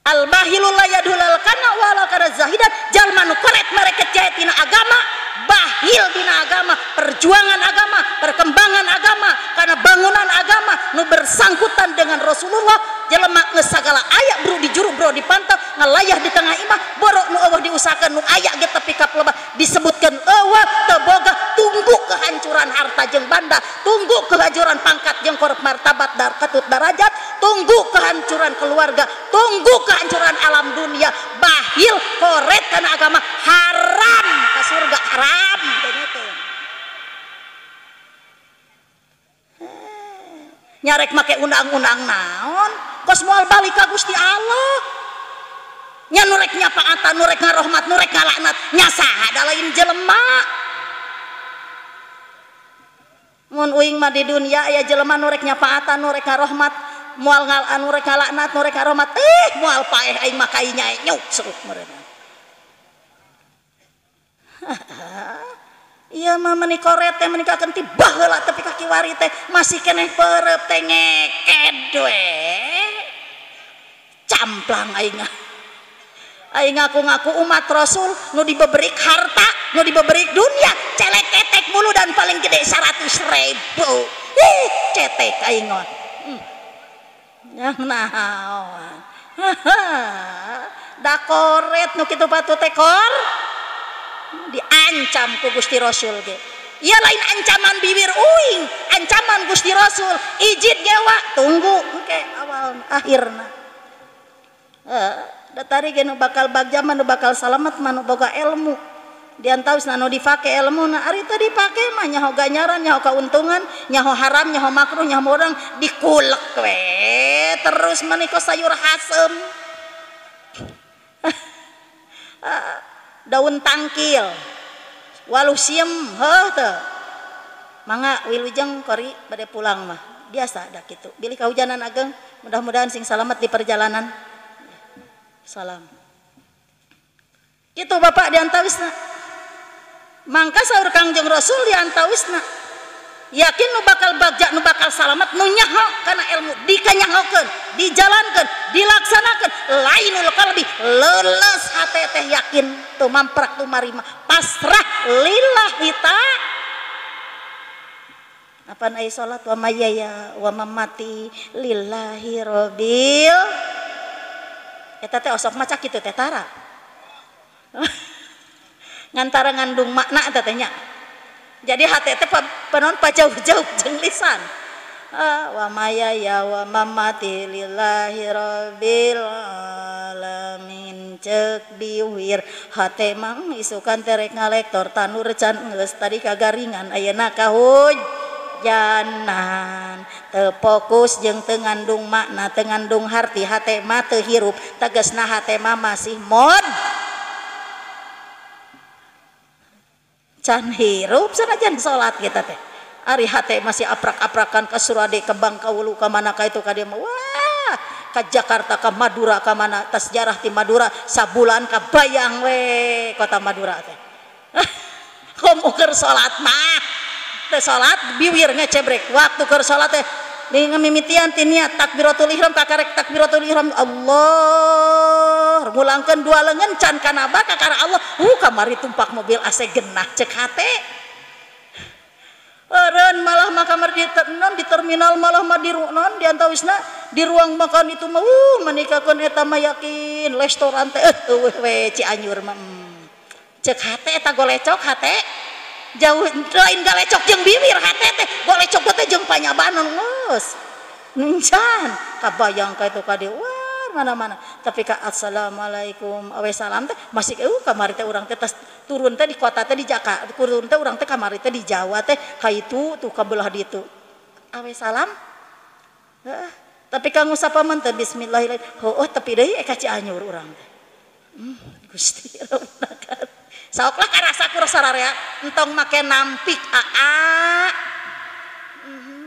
al bahilul layadulal kana wala kana zahidan jalma nu koret mereket jaya tina agama bahil dina agama perjuangan agama perkembangan agama karena bangunan agama nu bersangkutan dengan Rasulullah jelema geus sagala aya bro di juru bro dipantau ngalayah di tengah imah borok nu eueuh diusahakeun nu aya ge tepi ka pelebah disebutkeun eueuh teu boga tunggu kehancuran harta jeung banda tunggu kehancuran pangkat jeung martabat katut darajat tunggu kehancuran keluarga tunggu kehancuran alam dunia bahil koret kana agama haram ka surga haram begitu nyarek make undang-undang naon kos moal balik ka Gusti Allah nya nurek nyapaatan nurek ngarohmat nurek ngalaknat nya saha da lain jelema mun uing mah di dunia aya jelema nurek nyapaatan nurek ngarohmat moal nurek ngalaknat nurek ngarohmat moal paeh aing mah kai nyai nyuk seruk meureun iya mah meuni koret teh menikakeun ti baheula tepi ka kiwari teh masih keneh peureup teh ngeket we camplang aing ngaku-ngaku umat Rasul nu dibeberik harta nu dibeberik dunia celeketek mulu dan paling gede 100.000 cetek aing mah yang naon da koret nu kitu patut teh kor diancam ku Gusti Rasul ge ieu lain ancaman bibir uing ancaman Gusti Rasul ijid gewa tunggu engke awal akhirna da tari ge nu bakal bagja mah nu bakal salamet mah nu boga ilmu diantawisna nu dipake ilmuna ari teh dipake mah nyaho ganjaran nyaho kauntungan nyaho haram nyaho makruh nyaho urang dikulek we terus maniko sayur hasem daun tangkil waluh siem heuh teu mangga wilujeng kori bade pulang mah biasa da kitu bilih kahujanan ageng mudah-mudahan sing salamet di perjalanan salam kitu Bapak diantawisna mangka saur Kangjeng Rasul diantawisna yakin nu bakal bagja nu bakal salamet nu nyaho kana ilmu dikanyahokeun dijalankeun dilaksanakeun lainul qalbi leuleus hate teh yakin tu mamprak tu marima pasrah lillahi ta apan ai salat wa mayaya wa mamati lillahi rabbil eta teh osok maca kitu teh tara ngantara ngandung makna eta teh nya jadi hati teh penon pajauh-jauh jeung lisan wa mayaya wa mamati lillahi rabbil alamin cek biwir hate mang isukan terek ngalektor tanur can geus tadi kagaringan ayeuna kahujanan teu fokus jeung teu ngandung makna teu ngandung harti hate mah teu hirup tegasna hate mah masih mod can hirup sanajan salat kita teh ari hate masih aprak-aprakan ka Surade ke Bangkaulu ka mana ka itu ka dieu wah ka Jakarta ka Madura ka mana tas sejarah ti Madura sabulan ka bayang we kota Madura teh komo keur salat mah teh salat biwir ngecebrek waktu keur salat teh di ngamimitian ti niat takbiratul ihram kakarek takbiratul ihram Allah ngulangkeun dua leungeun can kana ba kakara Allah kamari tumpak mobil AC genah cek hate eureun malah mah kamar di terminal malah mah di non di antawisna di ruang makan itu mah manikakeun eta mah yakin restoran teh eueuh we Cianjur mah cek hate eta golecok hate jauh lain galecok jeung bibir hate teh golecok teh jeung panyabanon geus nuncan kabayang ka itu ka dieu mana-mana tapi ka assalamualaikum awe salam teh masih kamari teh urang teh turun teh di kota teh di Jakarta turun teh urang teh kamari teh di Jawa teh ka itu tuh ka belah ditu awe salam tapi kanggo sapaman teh bismillahirrahmanirrahim tapi deui ka Cianjur urang teh Gusti Rabbana saoklah karasa ku sararea entong make nampik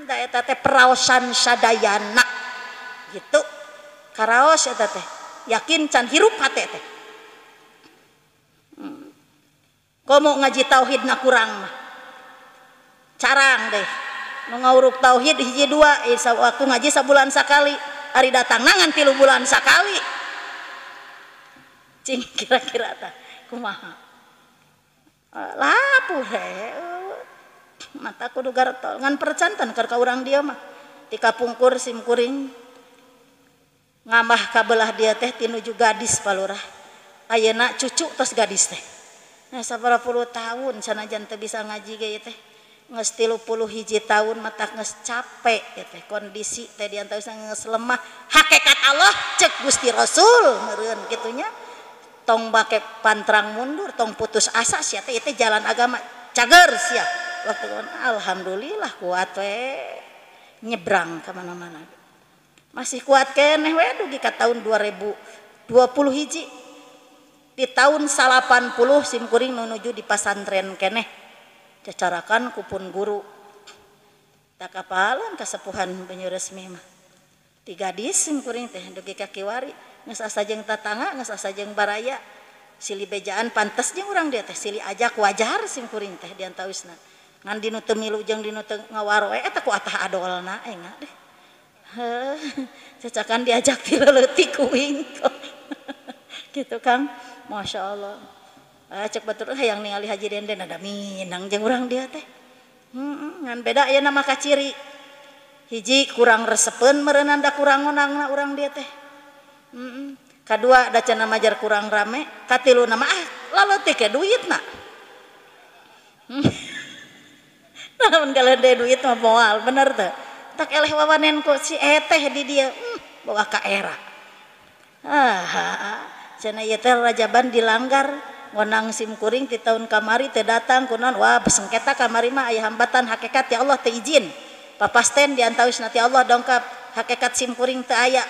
da eta teh peraosan sadayana gitu karaos eta teh yakin can hirup hate teh komo ngaji tauhidna kurang mah carang deh nu ngauruk tauhid hiji dua waktu ngaji sabulan sakali ari datang ngan 3 bulan sakali cing kira-kira tah kumaha lapuh mata kudu gartol ngan percantan keur ka urang dia mah ti kapungkur simkuring ngambah kabelah dia teh tinuju gadis palurah ayeuna cucu tos gadis teh nah sabarapuluh tahun sanajan teu bisa ngaji ge teh geus 31 tahun mata geus capek teh kondisi teh diantawisna geus lemah hakikat Allah cek Gusti Rasul meureun kitunya tong make pantrang mundur tong putus asa sia teh teh jalan agama cager sia waktu alhamdulillah kuat we nyebrang ka mana-mana masih kuat keneh we dugi ka tahun 2021 di tahun 80 simkuring nuju di pasantren keneh cacarakan kupun guru tak kapalan kasepuhan banyu resmi mah 3 gadis simkuring teh dugi ka kiwari geus asa jeung tatangga geus asa jeung baraya silih bejaan pantes jeung urang dia teh silih ajak wajar simkuring teh diantawisna ngan dinu teu milu jeung dinu teu ngawaro eta ku atah adolna enggak deh cacakan diajak ti leutik kuing gitu Kang Masya Allah cek batur hayang ningali Haji Denden ada minang jeung urang dia teh ngan beda aya nama ka ciri hiji kurang resepeun meureun da kurang ngonangna urang dia teh kadua da cenah majar kurang rame katilu nama laleutik ke duitna namun galede duit mah moal bener teh tak eleh wawanen ku si eteh di dia boga ka era cenah ieu teh rajaban dilanggar ngonang simkuring ti tahun kamari teh datang kunaon wah besengketa kamari mah aya hambatan hakikat ya Allah teu izin papasten diantawisna ti Allah dongkap hakikat simkuring teu aya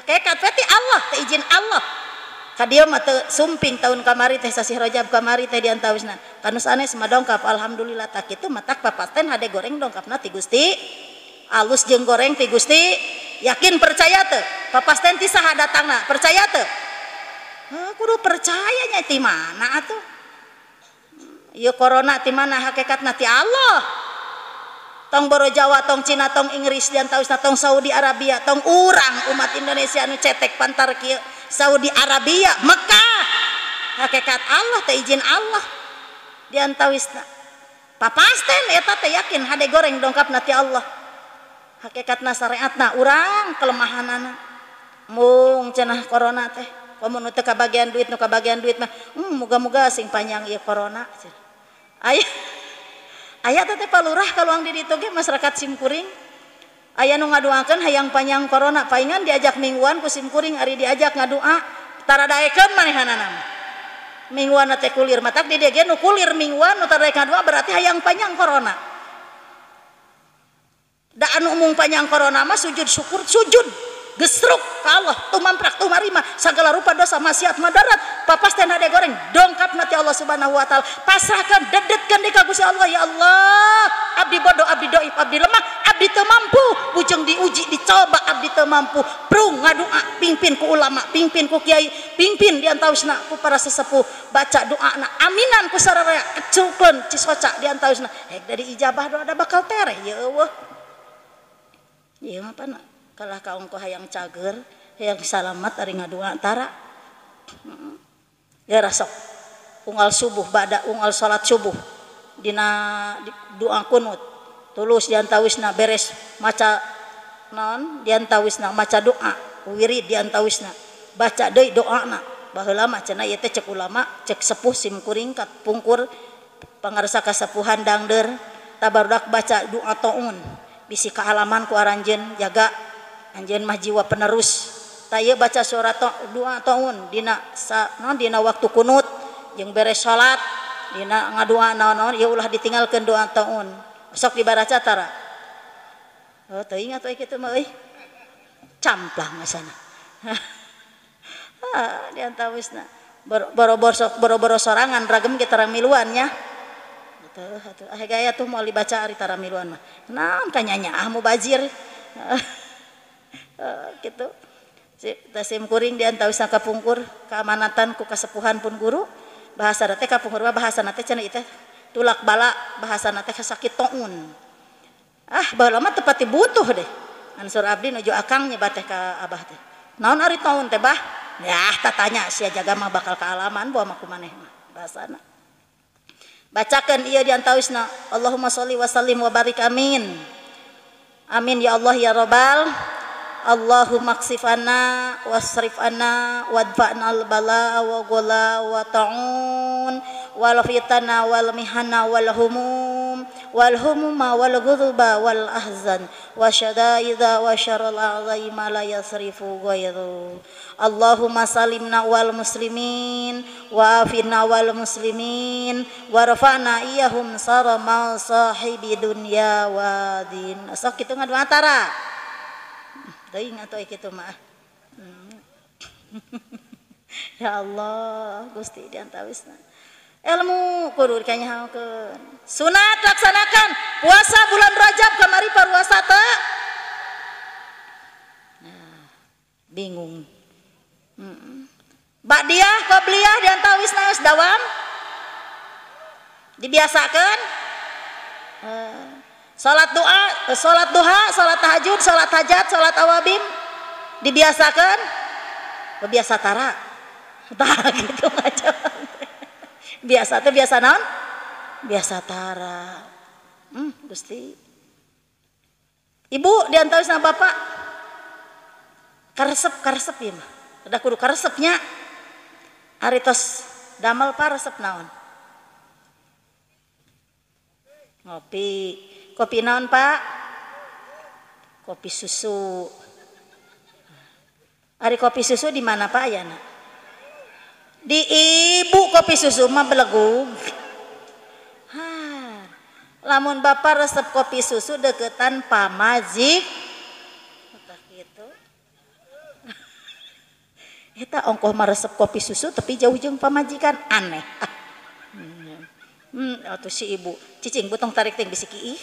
hakikat berarti Allah teu izin Allah ka dieu mah teu sumping tahun kamari teh sasih Rajab kamari teh diantawisna kanu sanes mah dongkap alhamdulillah tak kitu mah tak papasten hade goreng dongkapna ti Gusti alus jeung goreng ti Gusti yakin percaya teu papasten ti saha datangna percaya teu kudu percaya nya ti mana atuh ieu corona ti mana hakikatna ti Allah tong boro Jawa tong Cina tong Inggris diantawisna tong Saudi Arabia tong urang umat Indonesia anu cetek pantar kieu Saudi Arabia Mekah hakikat Allah teh izin Allah diantawisna papasten eta teh yakin hade goreng dongkapna ti Allah hakikatna syariatna urang kelemahanana mung cenah corona teh lamun teu kabagian duit nu kabagian duit mah muga-muga sing panjang ieu corona aya teh palurah kaluang di ditu ge masyarakat simkuring aya nu ngadoakeun hayang panjang corona paingan diajak mingguan ku simkuring ari diajak ngadoa taradaekeun manehanana mingguan teh kulir matak di dieu ge nu kulir mingguan nu taradaek ngadoa berarti hayang panjang corona da anu umum panjang corona mah sujud syukur sujud gesruk ka Allah tumamprak tumarima segala rupa dosa maksiat madarat papasten hade goreng dongkapna ti Allah Subhanahu wa taala pasrahkan dedetkeun deui ka Gusti Allah ya Allah abdi bodoh abdi doif abdi lemah abdi teu mampu bujeng diuji coba abdi teu mampu prung ngadua pingpin ku ulama pingpin ku kiai pingpin diantausna ku para sesepuh baca doana aminan ku sararea keculkeun cisoca diantausna hek dari ijabah doa da bakal tereh ya eueuh ieu mah pana kalah kaung ku hayang cager hayang salamat ari ngadua antara ya rasok unggal subuh bada unggal salat subuh dina doa kunut tulus diantawisna beres maca non diantawisna maca doa wirid diantawisna baca deui doana baheula mah cenah ieu teh cek ulama cek sepuh simkuring kat pungkur pangarsa kasepuhan dangdeur tabarudak baca doa taun bisi kahalaman ku aranjeun jaga anjeun mah jiwa penerus taya baca surat doa taun dina non dina waktu kunut jeung beres salat dina ngadoa naon ieu ulah ditinggalkeun doa taun sok dibaraca tara oh teuing atuh kitu mah euy camplah masana diantawisna boro-boro sorangan ragem kita ramiluan nya atuh gaya tuh mau dibaca ari taramiluan mah naon kanyanya mubazir gitu tasim kuring diantawisna kapungkur keamanatan ku kasepuhan pun guru bahasa teh kapungkur bahasa teh cenah ieu teh tulak bala bahasa teh sakit taun baheula mah tepati butuh deh ansur abdi nuju akang nyebat teh ka abah teh naon ari taun teh bah ya tatanya sia jaga mah bakal kaalaman bawa mah kumaneh mah bahasana bacakeun ieu diantawisna Allahumma sholli wa sallim wa barik amin amin ya Allah ya rabbal Allahumma ksif anna wasrif anna wadfa'na al-bala wa gola wa ta'un wal fitana wal mihana wal humum wal humuma wal ghudba wal ahzan wa syadaida wa syarrul azaima la yasrifu ghairu Allahumma salimna wal muslimin wa afina wal muslimin wa rafa'na iyahum sarama sahibi dunya wa din sok kitu ngadoa tara teuing atuh kitu mah ya Allah Gusti diantawisna ilmu kudu dikanyahokeun sunat laksanakan puasa bulan Rajab kamari paruasa teu bingung ba'diyah qabliyah diantawisna geus dawam dibiasakeun salat doa salat duha salat tahajud salat hajat salat awabim dibiasakeun biasa tara tah gitu aja biasa teh biasa naon biasa tara Gusti ibu diantawisna bapak karesep ieu mah da kudu karesepnya ari tos damel paresep naon kopi naon Pak kopi susu ari kopi susu di mana Pak ayana di ibu kopi susu mah belegug lamun bapak resep kopi susu deketan pamazik gitu eta ongkoh mah resep kopi susu tapi jauh jeung pamajikan aneh atuh si ibu cicing butong tarik ting bisi kiih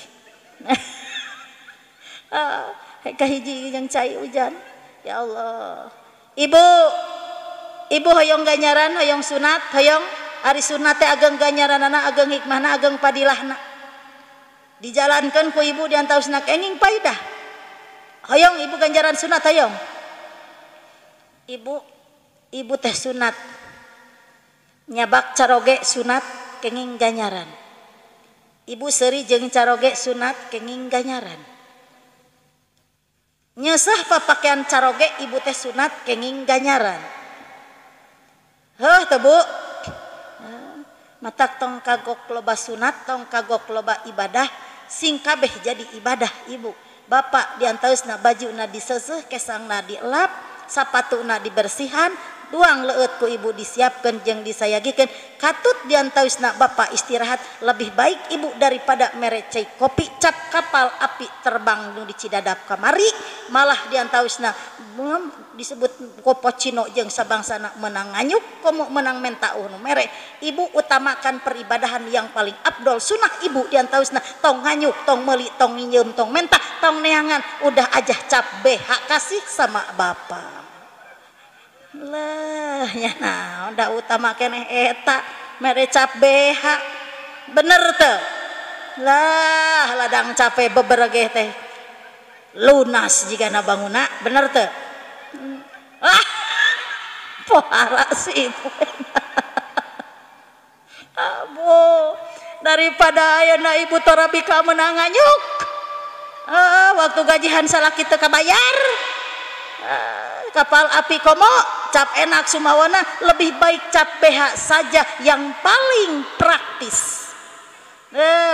kahiji yang cai hujan ya Allah ibu hoyong ganyaran hoyong sunat hoyong ari sunat teh ageng ganyaranana ageng hikmahna ageng padilahna dijalankan ku ibu diantawisna kenging paidah hoyong ibu ganjaran sunat hoyong ibu teh sunat nyabak caroge sunat kenging ganyaran ibu seri jeung caroge sunat kenging ganyaran nyesah papakean caroge ibu teh sunat kenging ganyaran teu Bu matak tong kagok loba sunat tong kagok loba ibadah sing kabeh jadi ibadah ibu bapak diantawisna bajuna diseuseuh kesangna dielap sapatuna dibersihan duang leut ku ibu disiapkan jeung disayagikeun katut diantawisna Bapak istirahat lebih baik ibu daripada merecei kopi cap kapal api terbang nu di Cidadap kamari malah diantawisna disebut Kopocino jeung sabangsana menang nganyuk komo menang mentauh nu mere ibu utamakan peribadahan yang paling abdol sunah ibu diantawisna tong nganyuk tong meuli tong nginjeum tong mentah tong neangan udah aja cap BH kasih sama Bapak lah ya nah udah utama keneh eta mere cap BH bener teh lah ladang capek beberege teh lunas jika na banguna bener teh pohara sih abu daripada ayeuna ibu torabika menang nganyuk waktu gajihan salah kita kebayar kapal api komo cap enak sumawana lebih baik cap BH saja yang paling praktis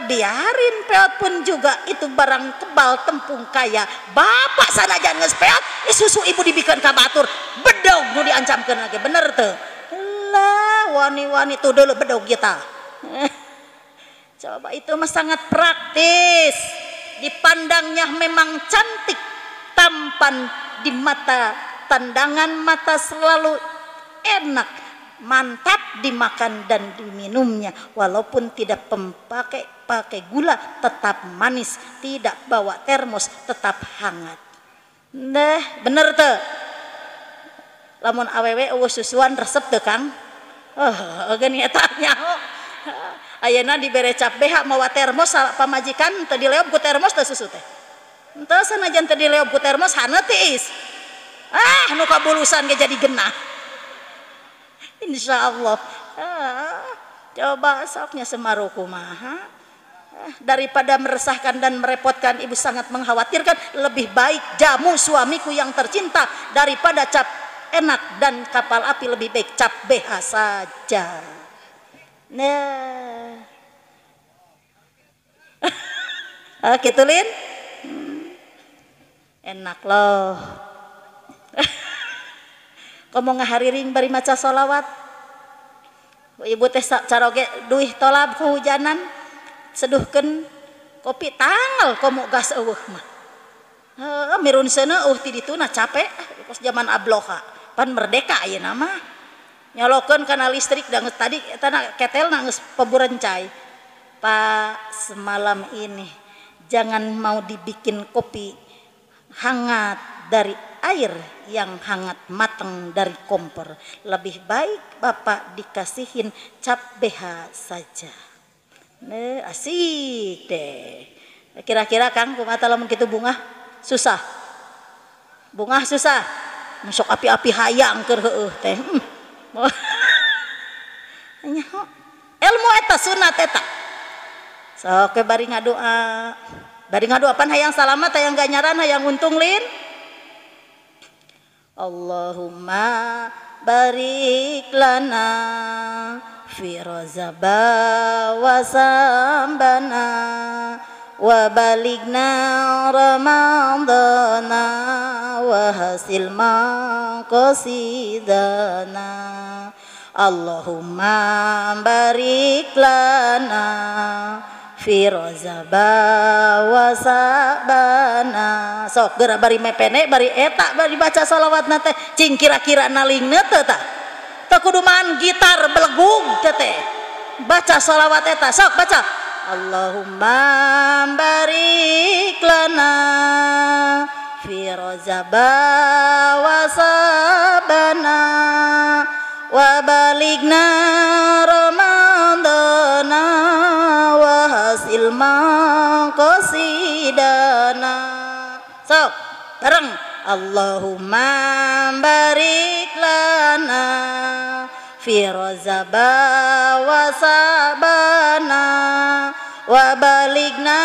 biarin peot pun juga itu barang kebal tempung kaya Bapak sanajan geus peot susu ibu dibikin ka batur bedog nu diancamkeun lagi bener teu lah wani-wani tuh dulu bedog kita coba itu mah sangat praktis dipandangnya memang cantik tampan di mata pandangan mata selalu enak mantap dimakan dan diminumnya walaupun tidak pakai gula tetap manis tidak bawa termos tetap hangat nah bener tuh lamun awewe eueuh susuan resep teu Kang geuning eta nyaho ayeuna dibere cap BH mawa termos pamajikan teu dileop ku termos teu susu teh henteu sanajan teu dileop ku termos hana tiis nu kabulusan ge jadi genah insyaallah coba soknya semaru kumaha daripada meresahkan dan merepotkan ibu sangat mengkhawatirkan lebih baik jamu suamiku yang tercinta daripada cap enak dan kapal api lebih baik cap BH saja nah gitu Lin enak loh komo ngahariring bari maca sholawat ibu teh caroge duih tolab hujanan seduhkeun kopi tanggal komo gas eueuh mah mirun seuneu ti dituna capek pas zaman abloha pan merdeka ayeuna mah nyolokeun kana listrik da geus tadi eta ketelna geus peburencai Pak semalam ini jangan mau dibikin kopi hangat dari air yang hangat matang dari kompor lebih baik Bapak dikasihin cap BH saja asik deh kira-kira Kang kumata lamun kitu bunga susah masuk api-api hayang keur heueuh teh ilmu eta sunat eta sok bari ngadoa pan hayang salamat hayang ganyaran hayang untung Lin Allahumma barik lana fi razaba wa sambana wa baligna ramadana wa hasil maqasidana Allahumma barik lana fi razaba wa sabana sok geura bari mepene bari eta bari baca sholawatna teh cing kira-kira nalingna teu tah teu kudu maen gitar belegung teh baca sholawat eta sok baca Allahumma barik lana fi razaba wa sabana wa baligna ramadana wa hasil maqasidana sok bareng Allahumma barik lana fi razaba wa sabana wa baligna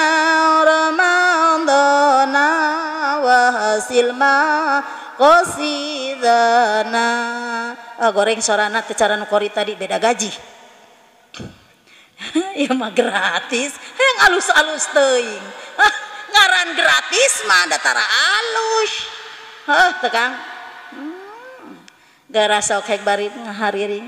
ramadana wa hasil maqasidana goreng sorana teh cara nukori tadi beda gaji ya mah gratis yang alus-alus teuing ngaran gratis mah datara alus tegang gara sok hek bari ngahariring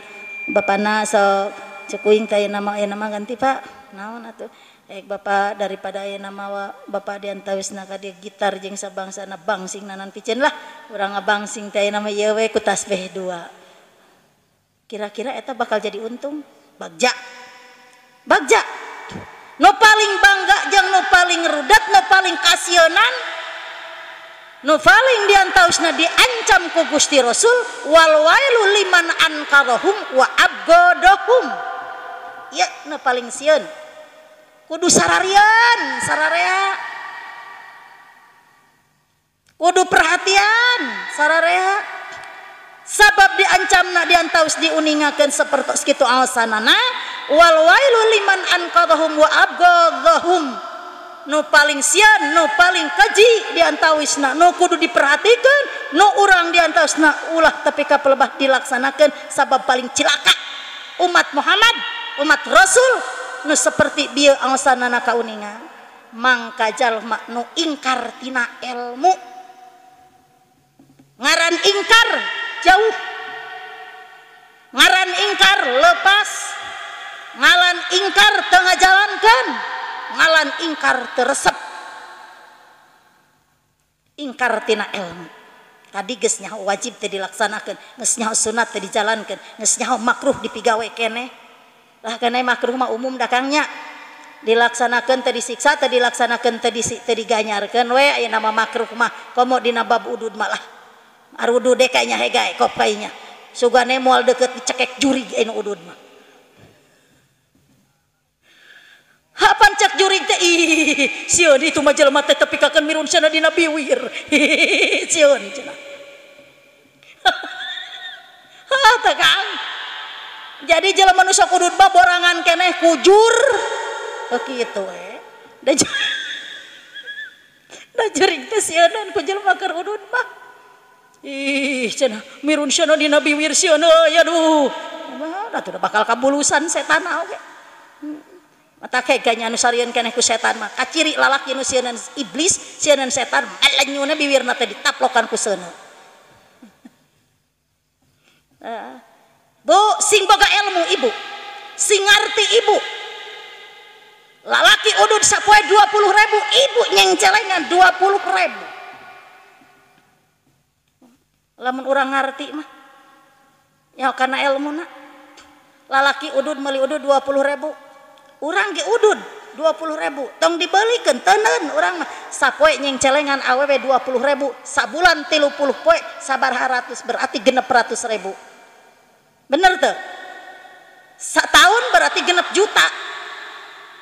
bapana sok cekuing teh nama ganti Pak naon atuh Bapak daripada nama Bapak diantawisna ka dia gitar jeung sabangsana bangsing nanan piceun lah urang ngabangsing teh nama ieu we ku tasbih 2 kira-kira eta bakal jadi untung bagja nu paling bangga jeung nu paling rudat nu paling kasionan nu paling diantawisna diancam ku Gusti Rasul wal wailu liman ankarahum wa abgodahum ya nu paling sieun kudu sararea kudu perhatian sararea sabab diancamna diantaus diuningakeun sapertos kitu alasanana wal wailu liman anqadhahum wa abghadhahum nu paling sian nu paling keji diantawisna nu kudu diperhatikeun nu urang diantawisna ulah tapi kapelebah dilaksanakeun sabab paling cilaka umat Muhammad umat Rasul nu seperti bieu angsanana kauningan mangka jalma nu ingkar tina ilmu ngaran ingkar jauh ngaran ingkar lepas ngalan ingkar teu ngajalankeun ngalan ingkar teu resep ingkar tina ilmu tadi geus nyaho wajib teu dilaksanakeun geus nyaho sunat teu dijalankeun geus nyaho makruh dipigawe keneh lah keneh makruh mah umum dakangnya dilaksanakeun teu disiksa teu dilaksanakeun teu diganyarkeun we aya nama makruh mah komo dina bab udud mah lah arudu deh kayaknya hegae kop kayaknya sugane moal deket dicekek juri anu udud mah hapan cek juri teh ih sieun itu mah jelema teh tepikakeun mirun cenah dina biwir sieun cenah ha teh Kang jadi jelema nu sok udud mah borangan keneh kujur kitu we da jurig teh sieun ku jelema keur udud mah ih cenah mirun cenah dina biwir sieun euy aduh da teu bakal kabulusan setan oge mata keganya anu sarieun keneh ku setan mah kaciri lalaki nu sieun iblis sieun setan alenyuna bibirna teh ditaplokan ku seuneu Bu, sing boga ilmu ibu, sing ngarti ibu. Lalaki udud sapoe 20.000, ibu nyengcelengan 20.000. Lamun urang ngarti mah, ya karena ilmu na. Lalaki udud meuli udud 20.000, urang ge udud 20.000, tong dibelikeun teuneun urang mah sapoe nyengcelengan awewe 20.000, sabulan 30 poe sabaraha ratus berarti 600.000. Bener tuh setahun berarti 6 juta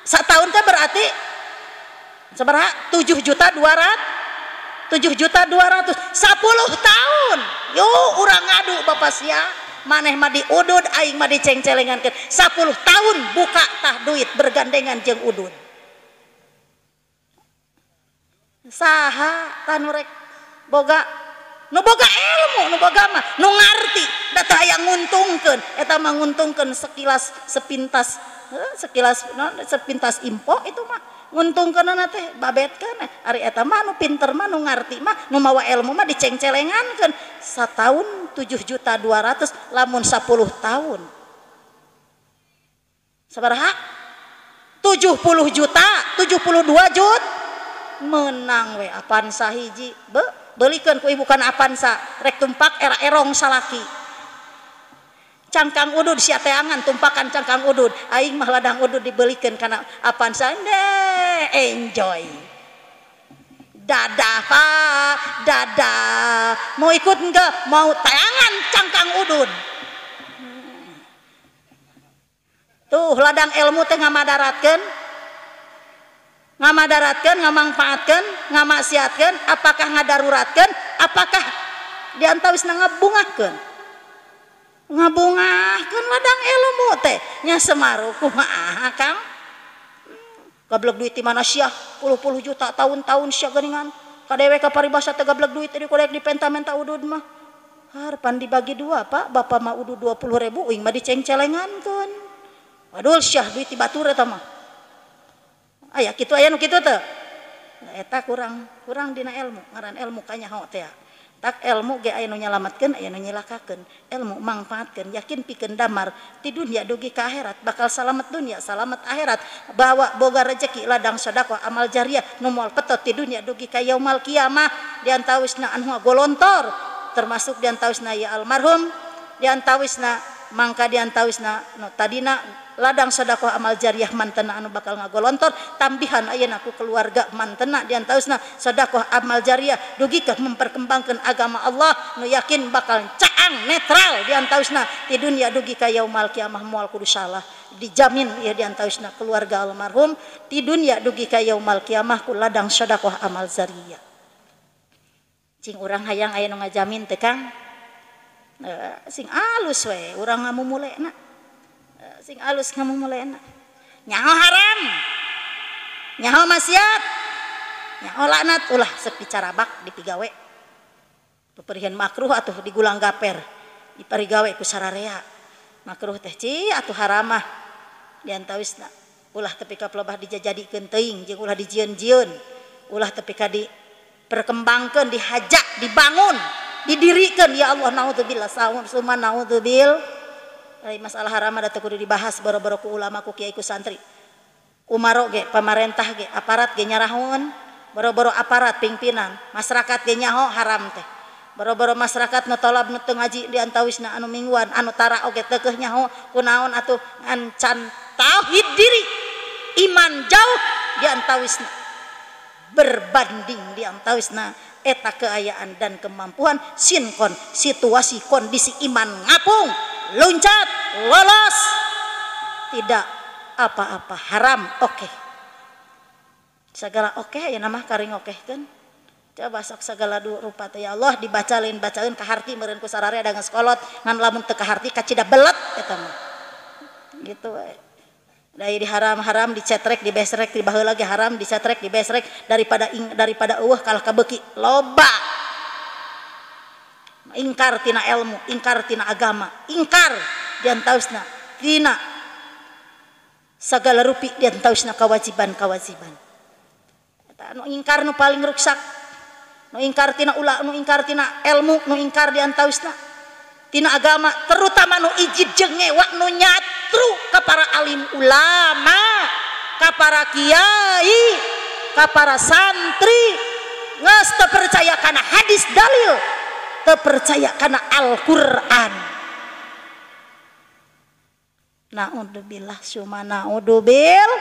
setahun teh berarti seberapa 7.200.000 10 tahun yo urang ngadu bapak sia maneh mah diudud aing mah dicengcelengankeun 10 tahun buka tah duit bergandengan jeung udud saha tanu rek boga nu boga ilmu nu boga mah nu ngarti da teu aya nguntungkeun eta mah nguntungkeun sepintas info itu mah nguntungkeunna teh babetkeun ari eta mah nu pinter mah nu ngarti mah nu mawa ilmu mah dicengcelengankeun satahun 7.200.000 lamun 10 tahun sabaraha 70 juta 72 juta menang we Avanza hiji belikeun ku ibu kana Avanza rek tumpak era erong salaki cangkang udud sia teangan tumpakan cangkang udud aing mah ladang udud dibelikeun kana Avanza enjoy dadah Pak dadah mau ikut enggak mau teangan cangkang udud tuh ladang ilmu teh ngamadaratkeun ngamangpaatkeun ngamaksiatkeun apakah ngadaruratkeun apakah diantawisna ngabungahkeun ladang ilmu teh nya semaruh kumaha Kang gablek duit di mana sia puluh juta tahun-tahun sia geuningan kadewe ka paribasa teh gablek duit teh dikolek di penta-menta udud mah harapan dibagi dua Pak bapak mah udud 20.000 uing mah dicengcelengankeun waduh sia duit di batur eta mah aya kitu aya nu kitu teh eta kurang dina ilmu ngaran ilmu kanyaho teh tak ilmu ge aya nu nyalametkeun aya nu nyilakakeun. Ilmu mangpaatkeun, yakin pikeun damar ti dunia dugi ka akhirat, bakal salamet dunia salamet akhirat, bawa boga rezeki ladang sedekah amal jariah nu moal petot ti dunia dugi ka yaumul kiamah. Di antawisna anu golontor termasuk di antawisna ya almarhum, di antawisna mangka di antawisna nu tadina ladang sedekah amal jariah mantena anu bakal ngagolontor tambihan ayeuna ku keluarga mantena di antawisna sedekah amal jariah dugi ka memperkembangkeun agama Allah nu yakin bakal caang netral di antawisna ti dunia dugi ka yaumul kiamah moal kudu salah dijamin ya di antawisna keluarga almarhum ti dunia dugi ka yaumul kiamah ku ladang sedekah amal jariah. Cing urang hayang aya nu ngajamin teh Kang, sing alus we urang ngamumulena, sing alus ngamumulena nyaho haram nyaho maksiat nyaho laknat ulah sepi carabak dipigawe peperihan makruh atuh digulang gaper diparigawe ku sararea makruh teh ci atuh haramah diantawisna ulah tepi ka pelebah dijajadikeun teuing jeung ulah dijieun-jieun ulah tepi ka diperkembangkeun dihajak dibangun didirikan ya Allah naudzubillah summa naudzubillah. Masalah haram ada kudu dibahas boro-boro ku ulama ku kiai ku santri umaro ge pamarentah ge aparat ge nyarahun boro-boro aparat pimpinan masyarakat ge nyaho haram teh boro-boro masyarakat nu tolab nu teu ngaji di antawisna anu mingguan anu tara oge teu keus nyaho kunaon atuh ngan tauhid diri iman jauh di antawisna berbanding di antawisna eta keayaan dan kemampuan sinkon situasi kondisi iman ngapung loncat lolos tidak apa-apa haram oke segala oke ya nama karing oke kan coba sok segala rupa teh ya Allah dibacain ka harti meureun ku sararea dengan sekolot ngan lamun teu ka harti kacida belet eta mah gitu we dari haram dicetrek dibesrek di baheula ge haram dicetrek dibesrek daripada eueuh kalah kabeuki loba ingkar tina ilmu ingkar tina agama ingkar diantawisna tina segala rupi diantawisna kewajiban eta nu ingkar nu paling ruksak nu ingkar tina ulah nu ingkar tina ilmu nu ingkar diantawisna tina agama terutama nu ijid jeung ngewa nu nyatru ka para alim ulama ka para kiai ka para santri geus teu percaya kana hadis dalil percaya karena Al-Quran. Naudzubillah summa naudzubil.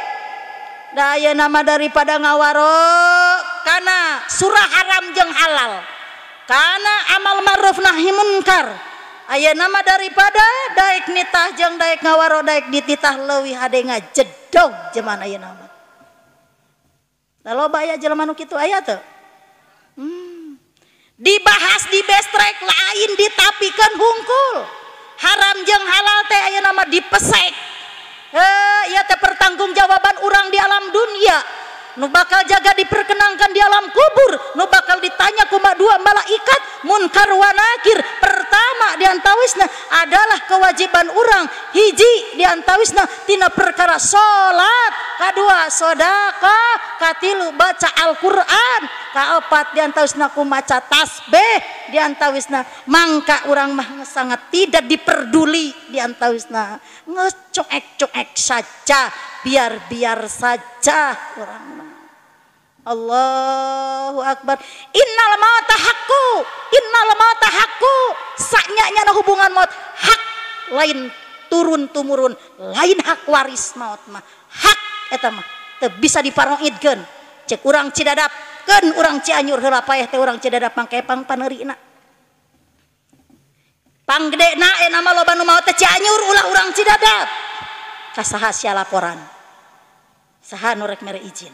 Daya nama daripada ngawaro karena surah haram jeung halal. Karena amal ma'ruf nahi munkar. Aya nama daripada daek nitah jeung daek ngawaro daek dititah leuwih hade ngajedog zaman aya nama. Da loba aya jelema nu kitu aya teu? Dibahas di bestrek lain ditapikeun hungkul haram jeung halal teh aya nama dipesek ieu teh pertanggungjawaban urang di alam dunia nu bakal jaga diperkenankan di alam kubur nu bakal ditanya ku dua malaikat munkar wa nakir. Pertama di antawisna adalah kewajiban urang hiji di antawisna tina perkara salat, kadua sedekah, katilu baca Al-Qur'an, kaopat di antawisna ku maca tasbih, di antawisna mangka urang mah sangat tidak diperduli di antawisna ngecoek-coek saja biar saja urang mah. Allahu Akbar. Innal mauta haqqu sanyanya na hubungan maut hak lain turun tumurun lain hak waris maut mah hak eta mah teu bisa diparoidkeun cek urang Cidadapkeun urang Cianjur heula payah teh urang Cidadap mangke pang paneurina panggedena nama loba nu maot teh Cianjur ulah urang Cidadap kasaha sia laporan saha nu rek mere izin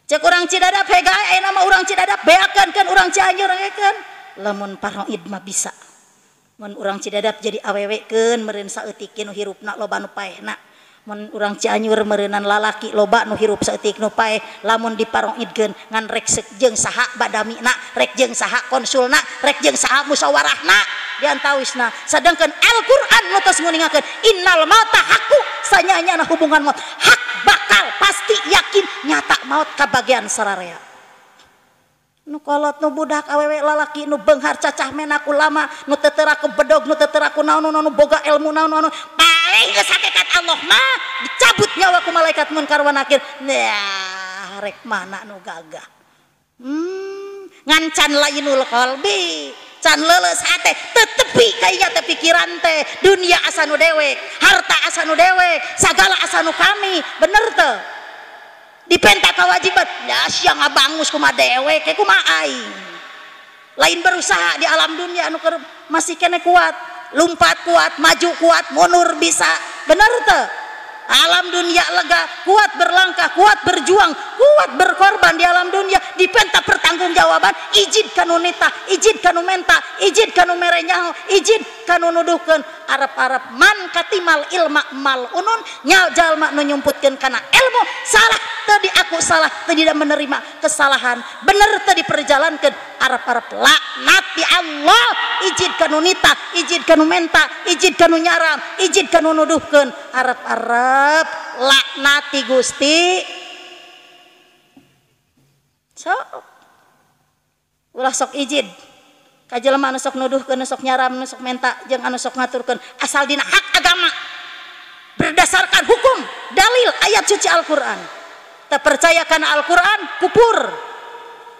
cek urang Cidadap hega nama urang Cidadap beakeun kan urang Cianjur ngekeun lamun paroid mah bisa mun urang Cidadap jadi awewekeun meureun saeutik nu hirupna loba nu paehna mun urang Cianjur meureunan lalaki loba nu hirup saeutik nu paeh lamun diparoidkeun ngan rek jeung saha badamina rek jeung saha konsulna rek jeung saha musyawarahna diantawisna sedangkan Al-Qur'an nu tos nguningakeun innal mauta haqqu sanyanya hubungan maut hak bakal pasti yakin nyata maut kabagian sararea nu kolot nu budak awewe lalaki nu beunghar cacah menak ulama nu teu teu bedog nu teu teu naon nu boga ilmu naon paling geus hakikat Allah mah dicabut nyawa ku malaikat munkar wa nakir. Nah rek mana nu gagah ngan can lainul qalbi can leuleus hate teu tepi kayaknya teh pikiran teh dunia asa nu dewek harta asa nu dewek sagala asa nu kami bener teu dipenta kewajiban ya sia ngabangus kumaha dewek ke kumaha aing lain berusaha di alam dunia anu masih kene kuat lompat kuat maju kuat mundur bisa bener teu alam dunia lega kuat berlangkah kuat berjuang kuat berkorban di alam dunia dipenta pertanggungjawaban izin kanu nita izin kanu menta izin kanu merenyaho izin kanu nuduhkeun arep-arep man katimal ilma mal unun nya jalma nu nyumputkeun kana ilmu salah teu diaku salah teu tidak menerima kesalahan bener teu diperjalankeun arep-arep laknat di Allah izin kanu nita izin kanu menta izin kanu nyaram izin kanu nuduhkeun arep-arep laknati Gusti sok ulah sok izin ka jelema anu sok nuduhkeun sok nyaram anu sok menta jeung anu sok ngaturkeun asal dina hak agama berdasarkan hukum dalil ayat suci Al-Qur'an teu percaya kana Al-Qur'an kupur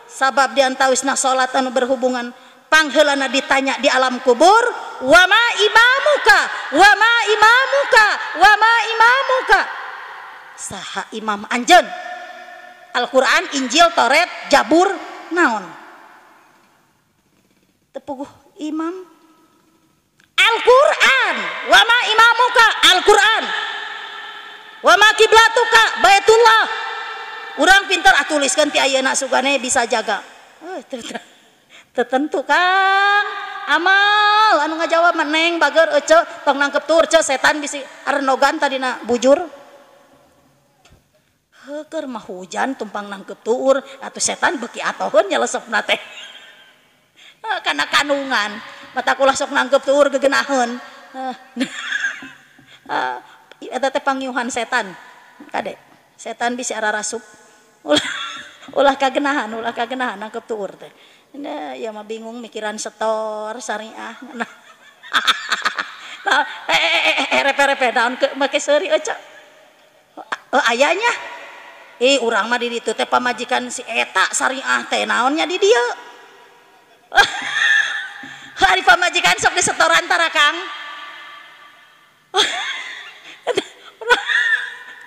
sabab diantawisna salat anu berhubungan pangheulana ditanya di alam kubur wa ma imamuka wa ma imamuka wa ma imamuka saha imam anjeun Al-Qur'an Injil Toret Jabur naon tepuguh imam Al-Qur'an wa ma imamuka Al-Qur'an wa ma kiblatuka Baitullah urang pinter atuliskeun ti ayeuna sugane bisa jaga tertentu Kang amal anu ngajawab meneng bager ece tong nangkep tur ce setan bisi arenogan tadina bujur heuker mah hujan tumpang nangkep tur atuh setan beuki atoheun nyelesepna teh kana kanungan mata kulah sok nangkep tur geugenaheun eta teh pangiuhan setan kade setan bisi ararasup ulah kagenahan nangkep tur teh nah ya mah bingung mikiran setor syariah nah repe naon ke make seuri euca ayanya urang mah di ditu teh pamajikan si eta syariah teh naonnya di dieu hari pamajikan sok disetoran tara Kang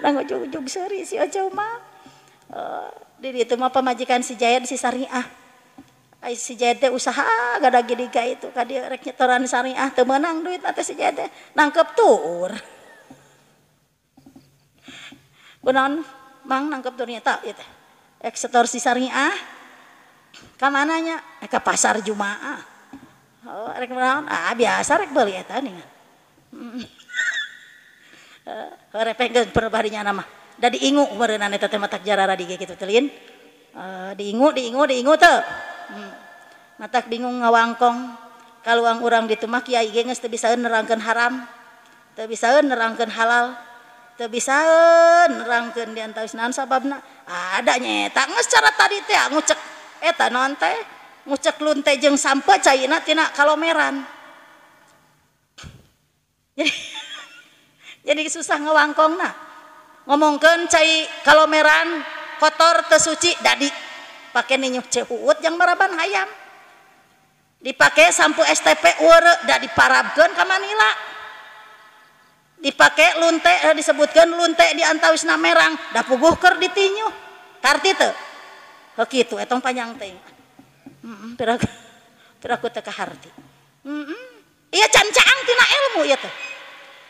nang ujug-ujug seuri si ojo mah di ditu mah pamajikan si Jayad si syariah ai si Jayad usaha gada gidiga itu ka dieu rek nyetoran syariah teu meunang duit teh si Jayad nangkep tur kunaon mang nangkep tur nyata ieu teh ek setor si syariah ka mananya ka pasar Jumaah rek naon biasa rek beuli eta ningan repengkeun perbarinya nama da diingu meureunna eta teh matak jarara di kitu teh lin diingu teu matak bingung ngawangkong kaluang urang ditu mah kiai ge geus teu bisaeun nerangkeun haram teu bisaeun nerangkeun halal teu bisaeun nerangkeun diantawis naon sababna ada nyeta geus cara tadi teh ngucek eta naon teh ngucek lunte jeung sampe caina tina kalomeran jadi susah ngawangkongna ngomongkeun cai kalomeran kotor teu suci dadi pake ninyuh ceuut yang maraban hayam dipake sampo STP weureu da diparabkeun ka Manila dipake lunte disebutkeun lunte di antawisna merang da puguh keur ditinyuh tarti teu heuh kitu etong panjang teh piraku teu kaharti ieu can caang tina ilmu ieu teh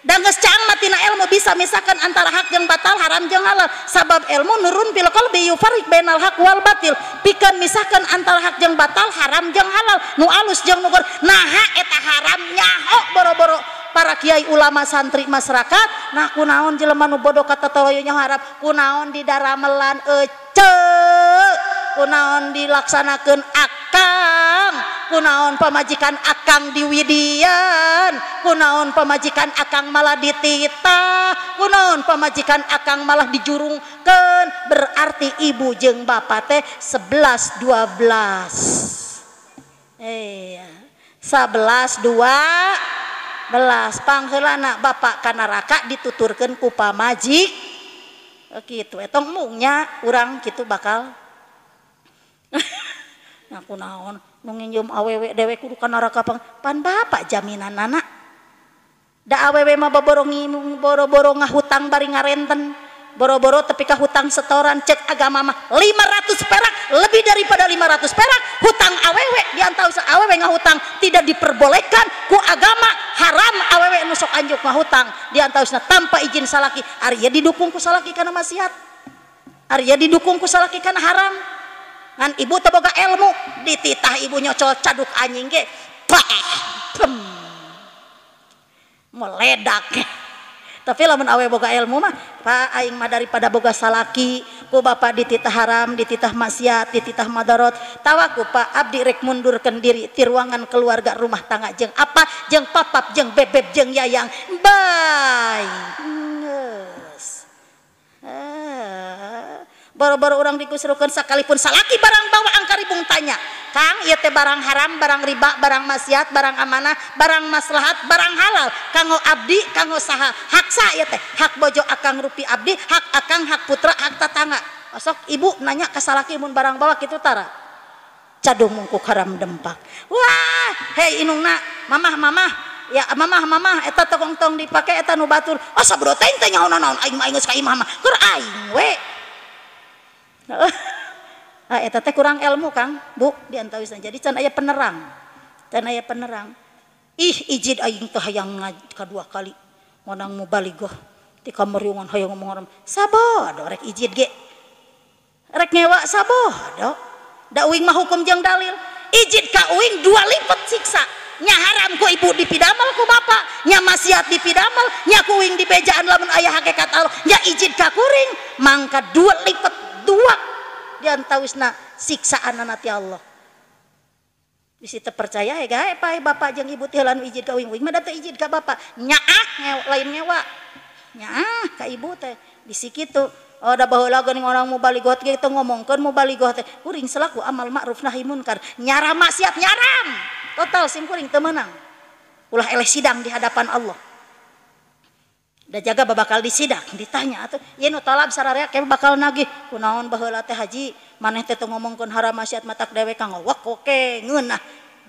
dan geus caang mah tina ilmu bisa misalkan antara hak jeung batal haram jeung halal sabab ilmu nurun bil qalbi yufarik bainal haq wal batil pikeun misahkeun antara hak jeung batal haram jeung halal nu alus jeung nu gor naha eta haram nyaho boro-boro para kiai ulama santri masyarakat nah kunaon jelema nu bodoh kata tawayunya harap kunaon didaramelan ece kunaon dilaksanakeun akang kunaon pamajikan akang diwidian kunaon pamajikan akang malah dititah kunaon pamajikan akang malah dijurungkeun, berarti ibu jeung bapak teh 11 12. 11 12 pangheulana bapak ka neraka dituturkeun ku pamajik kitu etong mungnya urang kitu bakal ngaku naon nu nginjum awewe dewe kudu ka neraka pan bapak jaminanana da awewe mah boro-boro ngahutang bari ngarenten boro-boro tepi ka hutang setoran cek agama mah 500 perak lebih daripada 500 perak hutang awewe diantaus awewe ngahutang tidak diperbolehkan ku agama haram awewe nu sok anjuk ngahutang diantausna tanpa izin salaki ari ya didukung ku salaki kana maksiat ari ya didukung ku salaki kana haram ngan ibu teu boga ilmu dititah ibu nyocol caduk anjing ge meledak. Tapi lamun awe boga ilmu mah pak aing mah daripada boga salaki ku bapak dititah haram dititah maksiat dititah madarat tawaku pak abdi rek mundurkeun diri ti ruangan keluarga rumah tangga jeung apa jeung papap jeung bebeb jeung yayang bye geus boro-boro urang dikusrukeun sakalipun salaki barang bawa angkaribung tanya Kang ieu teh barang haram barang riba barang maksiat barang amanah barang maslahat barang halal kanggo abdi kanggo saha hak sa ieu teh hak bojo akang rupi abdi hak akang hak putra hak tatangga sok ibu nanya ka salaki mun barang bawa kitu tara cadung mungkuk haram dempak wah hei inungna mamah ya mamah eta tong dipake eta nu batur sabro teh teh nyaon-naon aing mah geus ka imah mah keur aing we eta teh kurang ilmu Kang Bu diantawisna jadi can aya penerang ijid aing teh hayang kadua kali monang mubalighah ti kameriungan hayang ngomong haram sabodo rek ijid ge rek ngewa sabodo da uing mah hukum jeung dalil ijid ka uing 2 lipat siksa nya haram ku ibu dipidamel ku bapak nya maksiat dipidamel nya ku uing dibejaan lamun aya hakikat Allah nya ijid ka kuring mangka 2 lipat 2 diantawisna siksaanana ti Allah bisi teu percaya gae pae bapak jeung ibu teh lamun ijid ka uing-uing mah da teu ijid ka bapak nyaah lain ngewa nyaah ka ibu teh bisi kitu da baheula geuning orang mubalighah ge teu ngomongkeun mubalighah teh kuring selaku amal ma'ruf nahi munkar nyara maksiat nyaram total sim kuring teu meunang ulah eleh sidang di hadapan Allah da jaga babakal disidang ditanya atuh ieu nu talab sararea ke bakal nagih kunaon baheula teh haji maneh teh teu ngomongkeun haram maksiat matak dewe kang wak oke ngeunah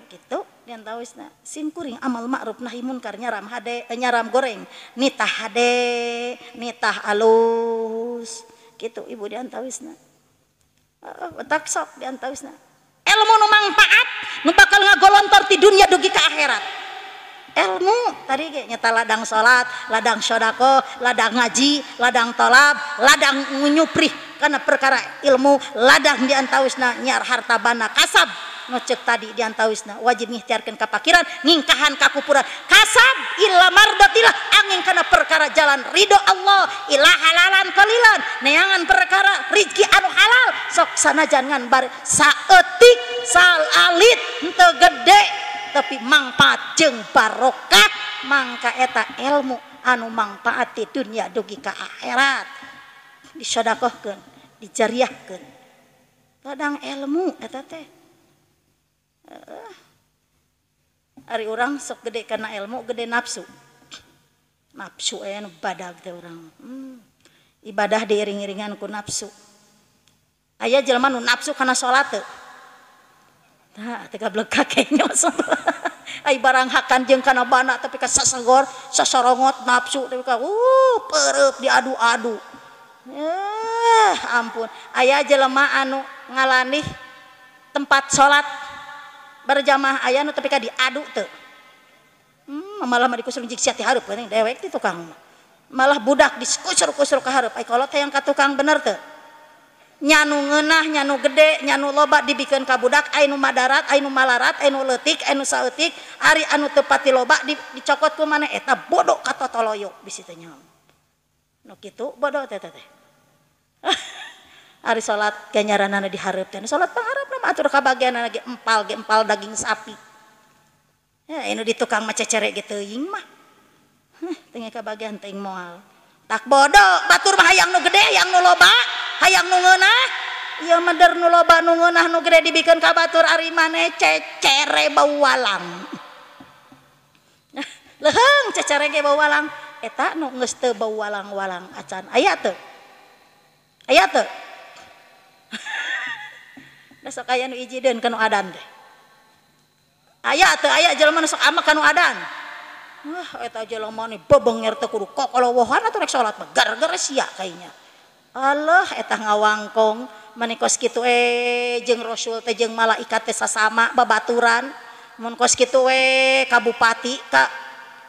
kitu diantawisna sim kuring amal ma'ruf nahi munkar nyaram hade nyaram goreng nitah hade nitah alus kitu ibu diantawisna tak sok diantawisna ilmu nu mangpaat nu bakal ngagolontor ti dunia dugi ka akhirat ilmu tadi ge nyata ladang salat, ladang sodako, ladang ngaji, ladang tolab, ladang nyuprih karena perkara ilmu, ladang diantawisna nyar harta bana kasab nu ceuk tadi diantawisna wajib ngikhtiarkeun kapakiran ngingkahan kakupuran kasab illa mardatillah angin kana perkara jalan ridho Allah ila halalan qalilan neangan perkara rezeki anu halal sok sanajan ngan bar saeutik salalit henteu gede tapi mangpaat jeung barokah mangka eta ilmu anu mangpaat di dunia dugi ka akhirat disedekahkeun dijariahkeun ladang ilmu eta teh ari urang sok gede kana ilmu gede nafsu anu badag teh urang ibadah diiring-iringan ku nafsu aya jelema nu nafsu kana salat teu tah teu gablek kakenya ai barang hakan jeung kana bana tapi ka sasagor sasorongot nafsu tapi ka peureup diadu-adu ampun aya jelema anu ngalanih tempat salat berjamaah aya nu tapi ka diadu teu malah mah dikusur jik sia ti hareup geuning dewek ti tukang malah budak dikusur-kusur ka hareup ai kolot hayang ka tukang bener teu nyanu ngeunah nyanu gede nyanu loba dibikeun ka budak anu madarat anu malarat anu leutik anu saeutik ari anu teu pati loba dicokot ku maneh eta bodoh ka totoloyo bisi teh nyaho nu kitu bodoh teh ari salat ganjaranana di hareup teh salat pangharepna mah atur kabagianna ge empal daging sapi ya anu di tukang mah cecere ge teuing mah teu kabagian teuing moal tak bodoh batur mah hayang nu gede hayang nu loba hayang nu ngeunah ieu meder nu loba nu ngeunah nu gede dibikeun ka batur ari maneh cecere bau walang leheung cecere ge bau walang eta nu geus teu bau walang-walang acan aya teu da sok aya nu ijideun ka nu adan teh aya teu aya jelema nu sok amak ka nu adan wah eta jelema ni bebenger teh kudu kokolowohan atuh rek salat mah gara-gara sia kayaknya Allah eta ngawangkong manikos kitu jeung rasul teh jeung malaikat teh sasama babaturan mun kos kitu ka bupati ka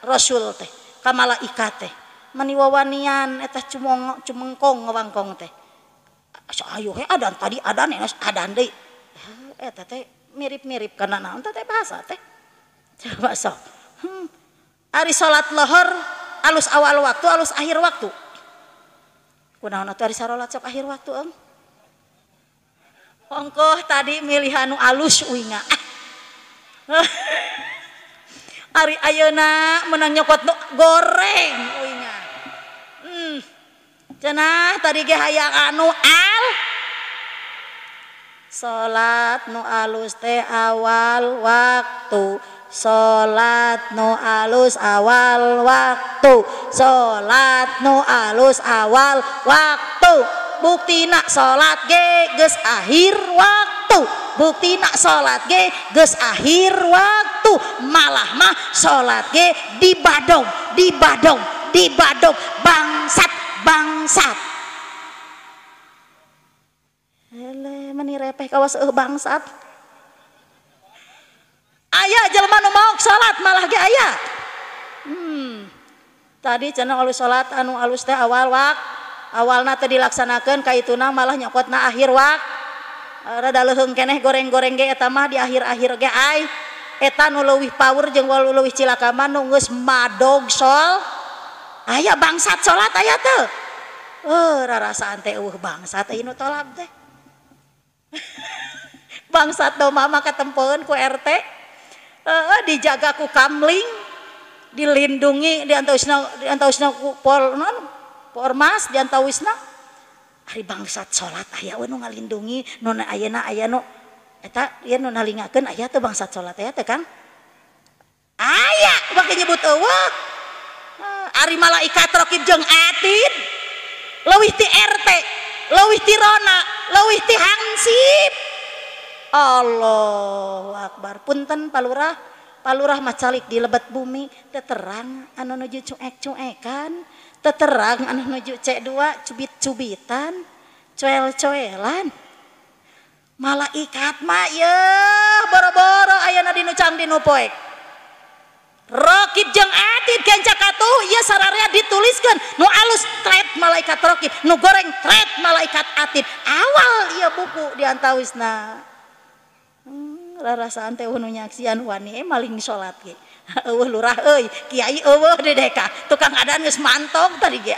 rasul teh ka malaikat teh mani wawanian eta cumengkong ngawangkong teh ayo he adan tadi adan adan deui eta teh mirip-mirip kana naon teh bahasa teh coba sok ari salat lohor alus awal waktu alus akhir waktu kunaon atuh ari salat sok akhir waktu ongkoh tadi milihan nu alus uinga ari ayeuna menang nyokot goreng uinga cenah tadi ge hayang anu salat nu alus teh awal waktu salat nu alus awal waktu salat nu alus awal waktu buktina salat ge geus akhir waktu buktina salat ge geus akhir waktu malah mah salat ge dibadong bangsat hele meni repeh kawas bangsat aya jelema nu maok salat malah ge aya tadi cenah alus salat anu alus teh awalna teh dilaksanakeun ka ituna malah nyokotna akhir rada leuheung keneh goreng-goreng ge eta mah di akhir-akhir ge ai eta nu leuwih power jeung leuwih cilaka mah nu geus madog sol aya bangsat salat aya teu rarasaan teh bangsat ieu nu tolab teh bangsat domah mah katempeun ku RT dijaga ku kamling dilindungi diantawisna ku Ormas diantawisna ari bangsat salat aya we nu ngalindungi nu ayeuna aya nu eta ieu nu nalingakeun aya teh bangsat salat aya teh Kang aya make nyebut eueuh ari malaikat raqib jeung atid leuwih ti RT leuwih ti Rona leuwih ti Hansip Allahu Akbar punten palurah macalik di lebat bumi teu terang anu nuju cuek-cuekan teu terang anu nuju C2 cubit-cubitan coel-coelan malaikat mah yeuh boro-boro ayeuna dinu cang dinu poek raqib jeung atid gencak atuh ieu sararea dituliskeun nu alus tret malaikat raqib nu goreng tret malaikat atid awal ieu buku diantawisna rarasaan teh nu nyaksian wani maling salat ge eueuh lurah euy kiai eueuh dedeka tukang adan geus mantong tadi ge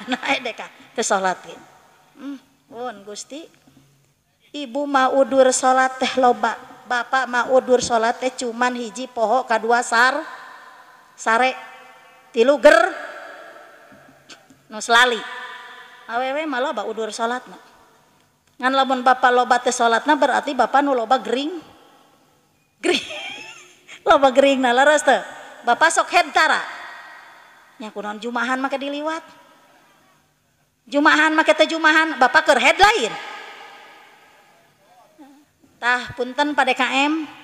nah deka teh salat ge pun Gusti ibu mah udur salat teh loba bapak mah udur salat teh cuman hiji poho kadua sare tilu ger nu selali awewe mah loba udur salat mah ngan lamun bapak loba teh salatna berarti bapak nu loba gering loba gering na leres teh bapak sok head tara nya kunaon jumahan make diliwat jumahan make teh jumahan bapak keur head lain tah punten pa DKM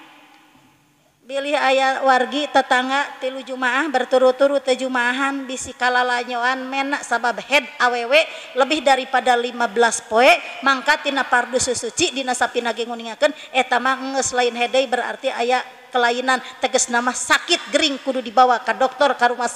bilih aya wargi tetangga tilu jumaah berturut-turut teh jumahan bisi kalalanyoan mena sabab head awewe lebih daripada 15 poe mangka tina pardu suci dina sapina ge nguningakeun eta mah geus lain hedei berarti aya kelainan tegas nama sakit gering kudu dibawa ke dokter ke rumah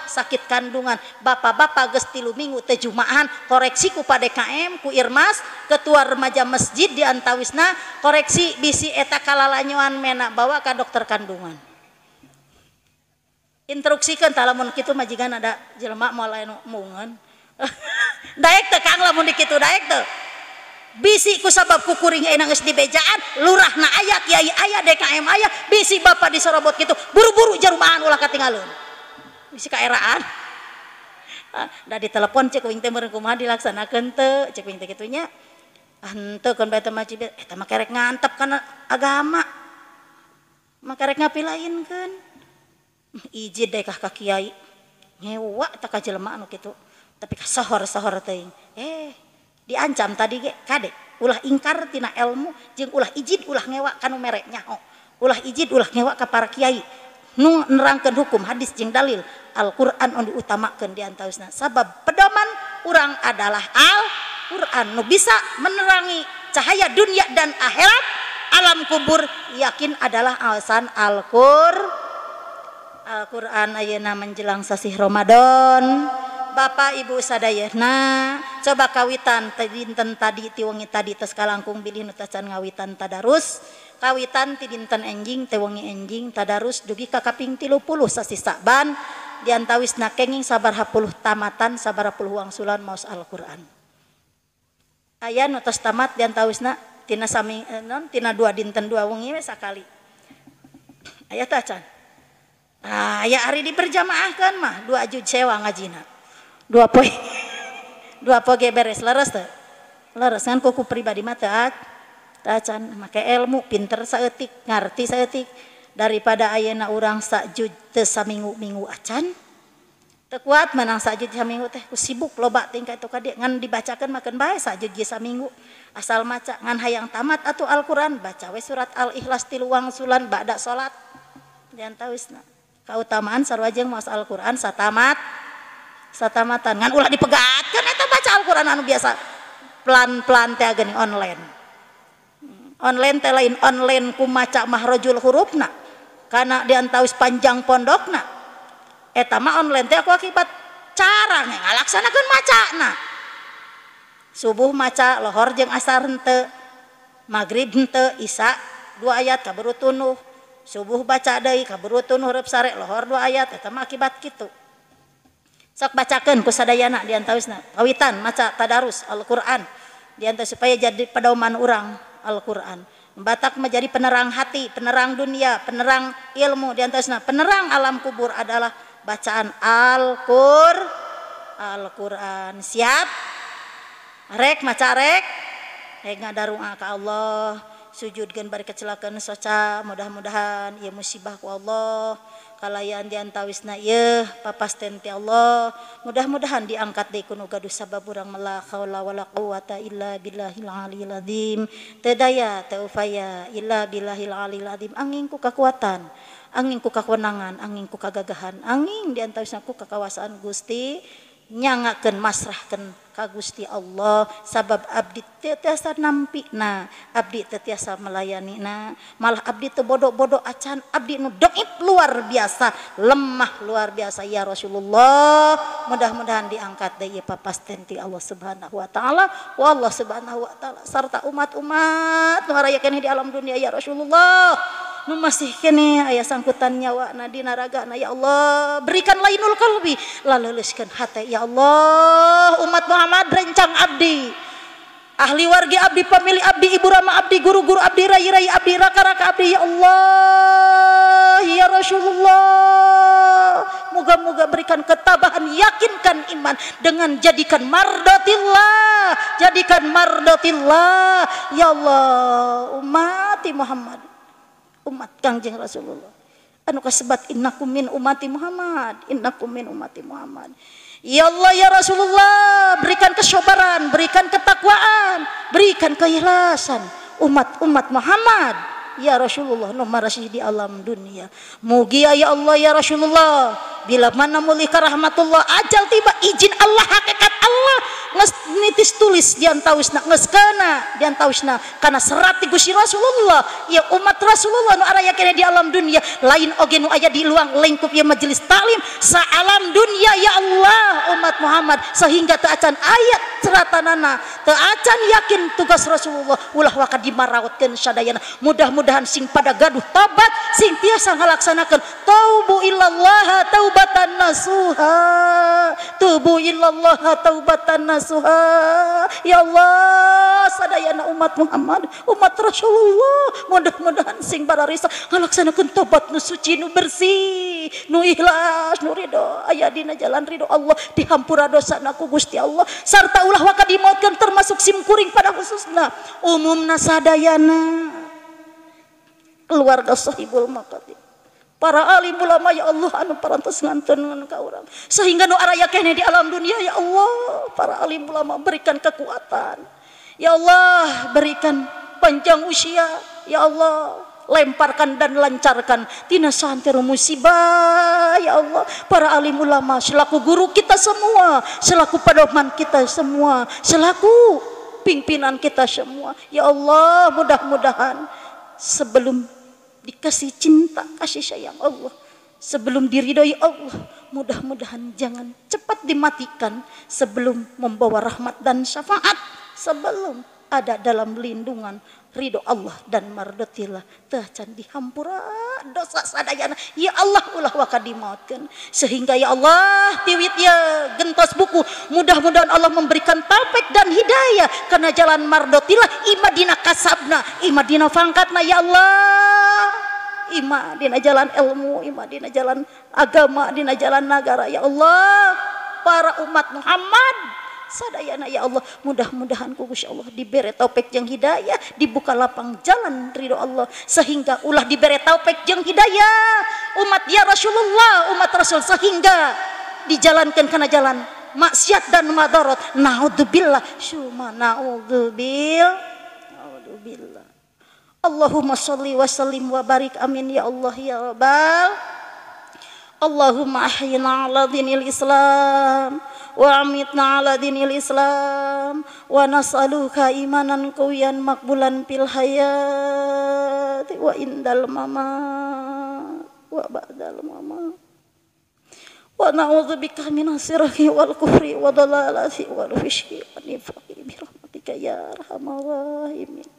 sakit kandungan bapak-bapak geus 3 minggu teh jumaahan koreksi ku DKM ku Irmas ketua remaja masjid diantawisna koreksi bisi eta kalalanyoan mena bawa ke dokter kandungan instruksikeun tah lamun kitu majikan ada jelema moal anu mungeun daek teh Kang lamun dikitu daek teh bisi ku sabab kukuring ayeuna geus dibejaan lurahna aya kiai aya DKM aya bisi bapak disorobot kitu buru-buru jarumahan ulah katinggalun bisi kaeraan Da ditelepon cek wing teh meureun kumaha dilaksanakeun teu cek wing teh kitu nya. Henteu kan bae teh maci eta mah kerek ngantep kana agama. Mah kerek ngapilainkeun. Ijid deh ka kiai. Nyewa teh ka jelema anu kitu. Tapi ka sohor-sohor teuing. Diancam tadi ge kade ulah ingkar tina ilmu jeung ulah ijid ulah ngewa kanu mere nyaho. Ulah ijid ulah ngewa ka para kiai. Nu nerangkeun hukum hadis jeung dalil Al-Qur'an anu diutamakeun di antausna. Sabab pedoman urang adalah Al-Qur'an nu bisa menerangi cahaya dunia dan akhirat. Alam kubur yakin adalah alasan Al-Qur'an ayeuna menjelang sasih Ramadan. Bapak Ibu sadayana coba kawitan dinten tadi ti wengi tadi tes kalangkung bilih nu tacan ngawitan tadarus. Kawitan ti dinten enjing teh wengi enjing tadarus dugi ka kaping 30 sasi Sa'ban diantawisna kenging sabaraha puluh tamatan sabaraha puluh wangsulan maos Al-Qur'an. Aya nu tos tamat diantawisna tina sami tina dua dinten dua wengi we sakali. Aya tah can. Aya ari diberjamaahkeun mah 2 juz sewa ngajina. 2 poe ge beres leres teh. Leres kan kuku pribadi mah teu acan make ilmu pinter saeutik ngarti saeutik daripada ayeuna urang sajud teu saminggu-minggu acan. Teu kuat menang sajud saminggu teh ku sibuk loba tingkah itu ka dieu ngan dibacakeun makeun bae sajud ge saminggu. Asal maca ngan hayang tamat atuh Al-Qur'an baca we surat Al-Ikhlas 3 wangsulan ba'da salat. Diantawisna kautamaan sarua jeung maos Al-Qur'an satamatan ngan ulah dipegatkeun eta baca Al-Qur'an anu biasa pelan-pelan teh geuning online. Online teh lain online ku maca mahrajul hurufna kana diantawis panjang pondokna. Eta mah online teh aku akibat cara ngalaksanakeun macana. Subuh maca lohor jeung asar henteu, magrib henteu, isya 2 ayat kaburu tunuh. Subuh baca deui kaburu tunuh huruf sare lohor 2 ayat eta mah akibat kitu. Sok bacakeun ku sadayana diantawisna kawitan maca tadarus Al-Qur'an diantawis supaya jadi pedoman urang Al-Qur'an. Batak menjadi penerang hati, penerang dunia, penerang ilmu diantawisna penerang alam kubur adalah bacaan Al-Qur'an. Siap? Rek maca rek ngadarua ka Allah sujudkeun bari kecelakaan soca mudah-mudahan ieu musibah ku Allah kalayan diantawisna ieu papasten ti Allah mudah-mudahan diangkat deui ku nu gaduh sabab urang la haula wala quwata illa billahil aliyil azim teu daya teu upaya illa billahil aliyil azim angin ku kakuatan angin ku kawenangan angin ku kagagahan angin diantawisna ku kakawasan Gusti nyangakeun masrahkeun ka Gusti Allah sabab abdi teu tiasa nampina abdi teu tiasa melayanina malah abdi teu bodoh-bodoh acan abdi nu dhaif luar biasa lemah luar biasa ya Rasulullah mudah-mudahan diangkat deui papasten ti Allah Subhanahu wa taala wa Allah Subhanahu wa taala sarta umat-umat nu rayakeun di alam dunia ya Rasulullah nu masih kene aya sangkutan nyawa na dina ragana ya Allah berikan lainul qalbi laleuleuskeun hate ya Allah umat Muhammad rencang abdi ahli warga abdi pamilih abdi ibu rama abdi guru-guru abdi rai-rai abdi raka-raka abdi ya Allah ya Rasulullah moga-moga berikan ketabahan yakinkan iman dengan jadikan mardatillah ya Allah umat Muhammad umat Kangjeng Rasulullah anu kasebat innakum min ummati Muhammad ya Allah ya Rasulullah berikan kesabaran berikan ketakwaan berikan keikhlasan umat Muhammad ya Rasulullah nu marasih di alam dunia mugi ya Allah ya Rasulullah bila mana mulih ka rahmatullah ajal tiba izin Allah hakikat Allah geus nitis tulis diantawisna geus kana diantawisna kana serat ti Gusti Rasulullah ya umat Rasulullah nu arayakeun di alam dunia lain oge nu aya di luang lingkup ya majelis taklim sa alam dunia ya Allah umat Muhammad sehingga teu acan ayat ceratanana teu acan yakin tugas Rasulullah ulah waka dimaraotkeun sadayana mudah-mudahan sing pada gaduh tobat sing tiasa ngalaksanakeun taubu illallah taubatan nasuha ya Allah sadayana umat Muhammad umat Rasulullah mudah-mudahan sing bararisa ngalaksanakeun tobat nu suci nu bersih nu ikhlas nu ridho aya dina jalan ridho Allah, dihampura dosana ku Gusti Allah, sarta ulah waka dimautkeun termasuk simkuring pada khususna umumna sadayana keluarga sahibul maqadir, para alim ulama ya Allah anu parantos ngantunkeun ka urang sehingga nu araya keneh di alam dunia ya Allah, para alim ulama berikan kekuatan ya Allah, berikan panjang usia ya Allah, lemparkan dan lancarkan tina santero musibah ya Allah, para alim ulama selaku guru kita semua, selaku pedoman kita semua, selaku pimpinan kita semua ya Allah, mudah-mudahan sebelum dikasih cinta kasih sayang Allah, sebelum diridhoi Allah, mudah-mudahan jangan cepat dimatikan sebelum membawa rahmat dan syafaat, sebelum ada dalam lindungan ridho Allah dan mardotillah teh can dihampura dosa sadayana ya Allah ulah waka dimautkeun, sehingga ya Allah tiwit ya gentos buku, mudah-mudahan Allah memberikan taufik dan hidayah karena jalan mardotillah ima dina kasabna, ima dina pangkatna ya Allah, ima dina jalan ilmu, ima dina jalan agama, dina jalan negara ya Allah, para umat Muhammad sadayana ya Allah, mudah-mudahan ku Gusti Allah diberi taufik jeung hidayah, dibuka lapang jalan ridho Allah, sehingga ulah diberi taufik jeung hidayah umat ya Rasulullah, umat Rasul, sehingga dijalankan kana jalan maksiat dan madarat, naudzubillah syuma naudzubillah. Allahumma sholli wa sallim wa barik amin ya Allah ya rabbal. Allahumma ahyina ala dinil Islam wa amitna ala dinil Islam wa nas'aluka imanan qawiyan makbulan fil hayat wa indal mamat wa ba'dal mamat wa na'udzubika minas sirri wal kufri wa dalalati wal fishki wa nifaqi bi rahmatika ya arhamar rahimin.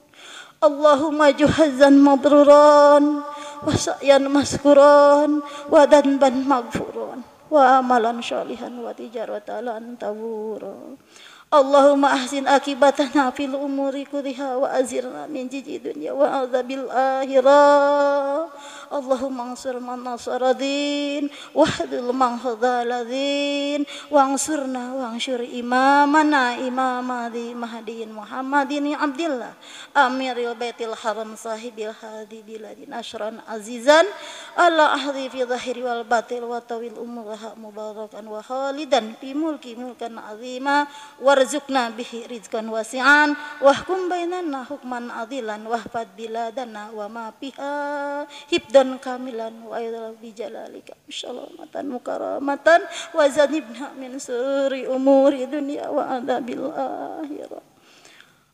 Allahumma juhazan mabruran wa sa'yan maskuran wa danban maghfuran wa amalan syalihan wa tijaratan tabura. Allahumma ahsin akibatana fil umuri kulliha wa azirna min jiji dunya wa azabil akhirah. Allahumma ansur man nasara din wahdil man hadala din wa ansurna wa ansur imamana imamadi mahdin Muhammadin Abdillah amiril baitil haram sahibil hadi biladin asyran azizan ala ahli fi zahiri wal batil wa tawil umuraha mubarakan wa khalidan fi mulki mulkan azima warzuqna bihi rizqan wasi'an wahkum bainana hukman adilan wahfad biladana wa ma fiha hibdan kamilan wa aidha bijalalika salamatan mukaramatan wa zanibna min suri umuri dunya wa adabil akhirah.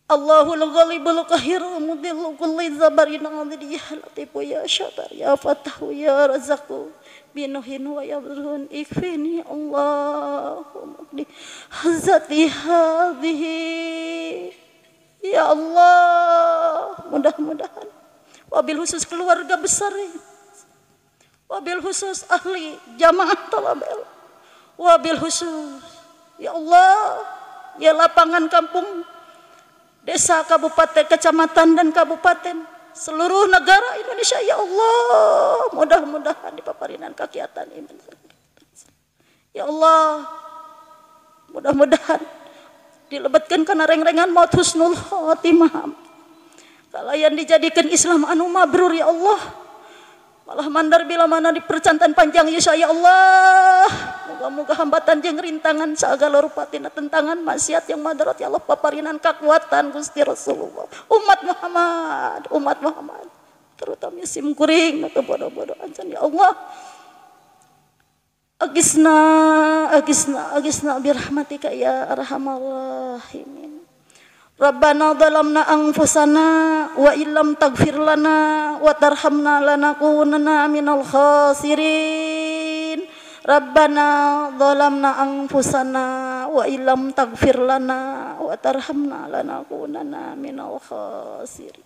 Allahul ghalibul qahir mudillu kulli zabarin adil ya latifu ya syatar ya fatahu ya razaqu binuhin wa yadrun ikfini Allahumma qdi hazati hadhihi ya Allah, mudah-mudahan wabil khusus keluarga besar, wabil khusus ahli jamaah talabel, wabil khusus ya Allah ya lapangan kampung desa, kabupaten, kecamatan dan kabupaten seluruh negara Indonesia ya Allah, mudah-mudahan dipaparinan kakiatan iman ya Allah, mudah-mudahan dilebatkan kana reng-rengan maut husnul khotimah, kalayan dijadikan Islam anu mabrur ya Allah, malah mandar bila mana dipercantan panjang ya Allah, moga-moga hambatan jeung rintangan sagala rupa tina tentangan maksiat yang madarat ya Allah, paparinan kekuatan Gusti Rasulullah, umat Muhammad terutama sim kuring atau bodoh-bodoh ancan ya Allah, agisna birahmatika ya arhamar rahimin. Rabbana dhalamna anfusana wa illam taghfir lana wa tarhamna lanakunanna minal khasirin. Rabbana dhalamna anfusana wa illam taghfir lana wa tarhamna lanakunanna minal khasirin.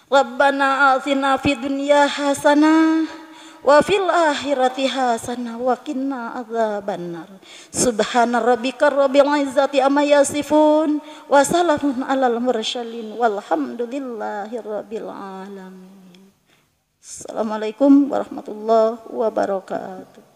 Rabbana atina fid dunya hasanah wa fil akhirati hasanah wa qina adzabannar. Subhana rabbika rabbil izzati amma yasifun wa salamun alal mursalin walhamdulillahi rabbil alamin. Assalamualaikum warahmatullahi wabarakatuh.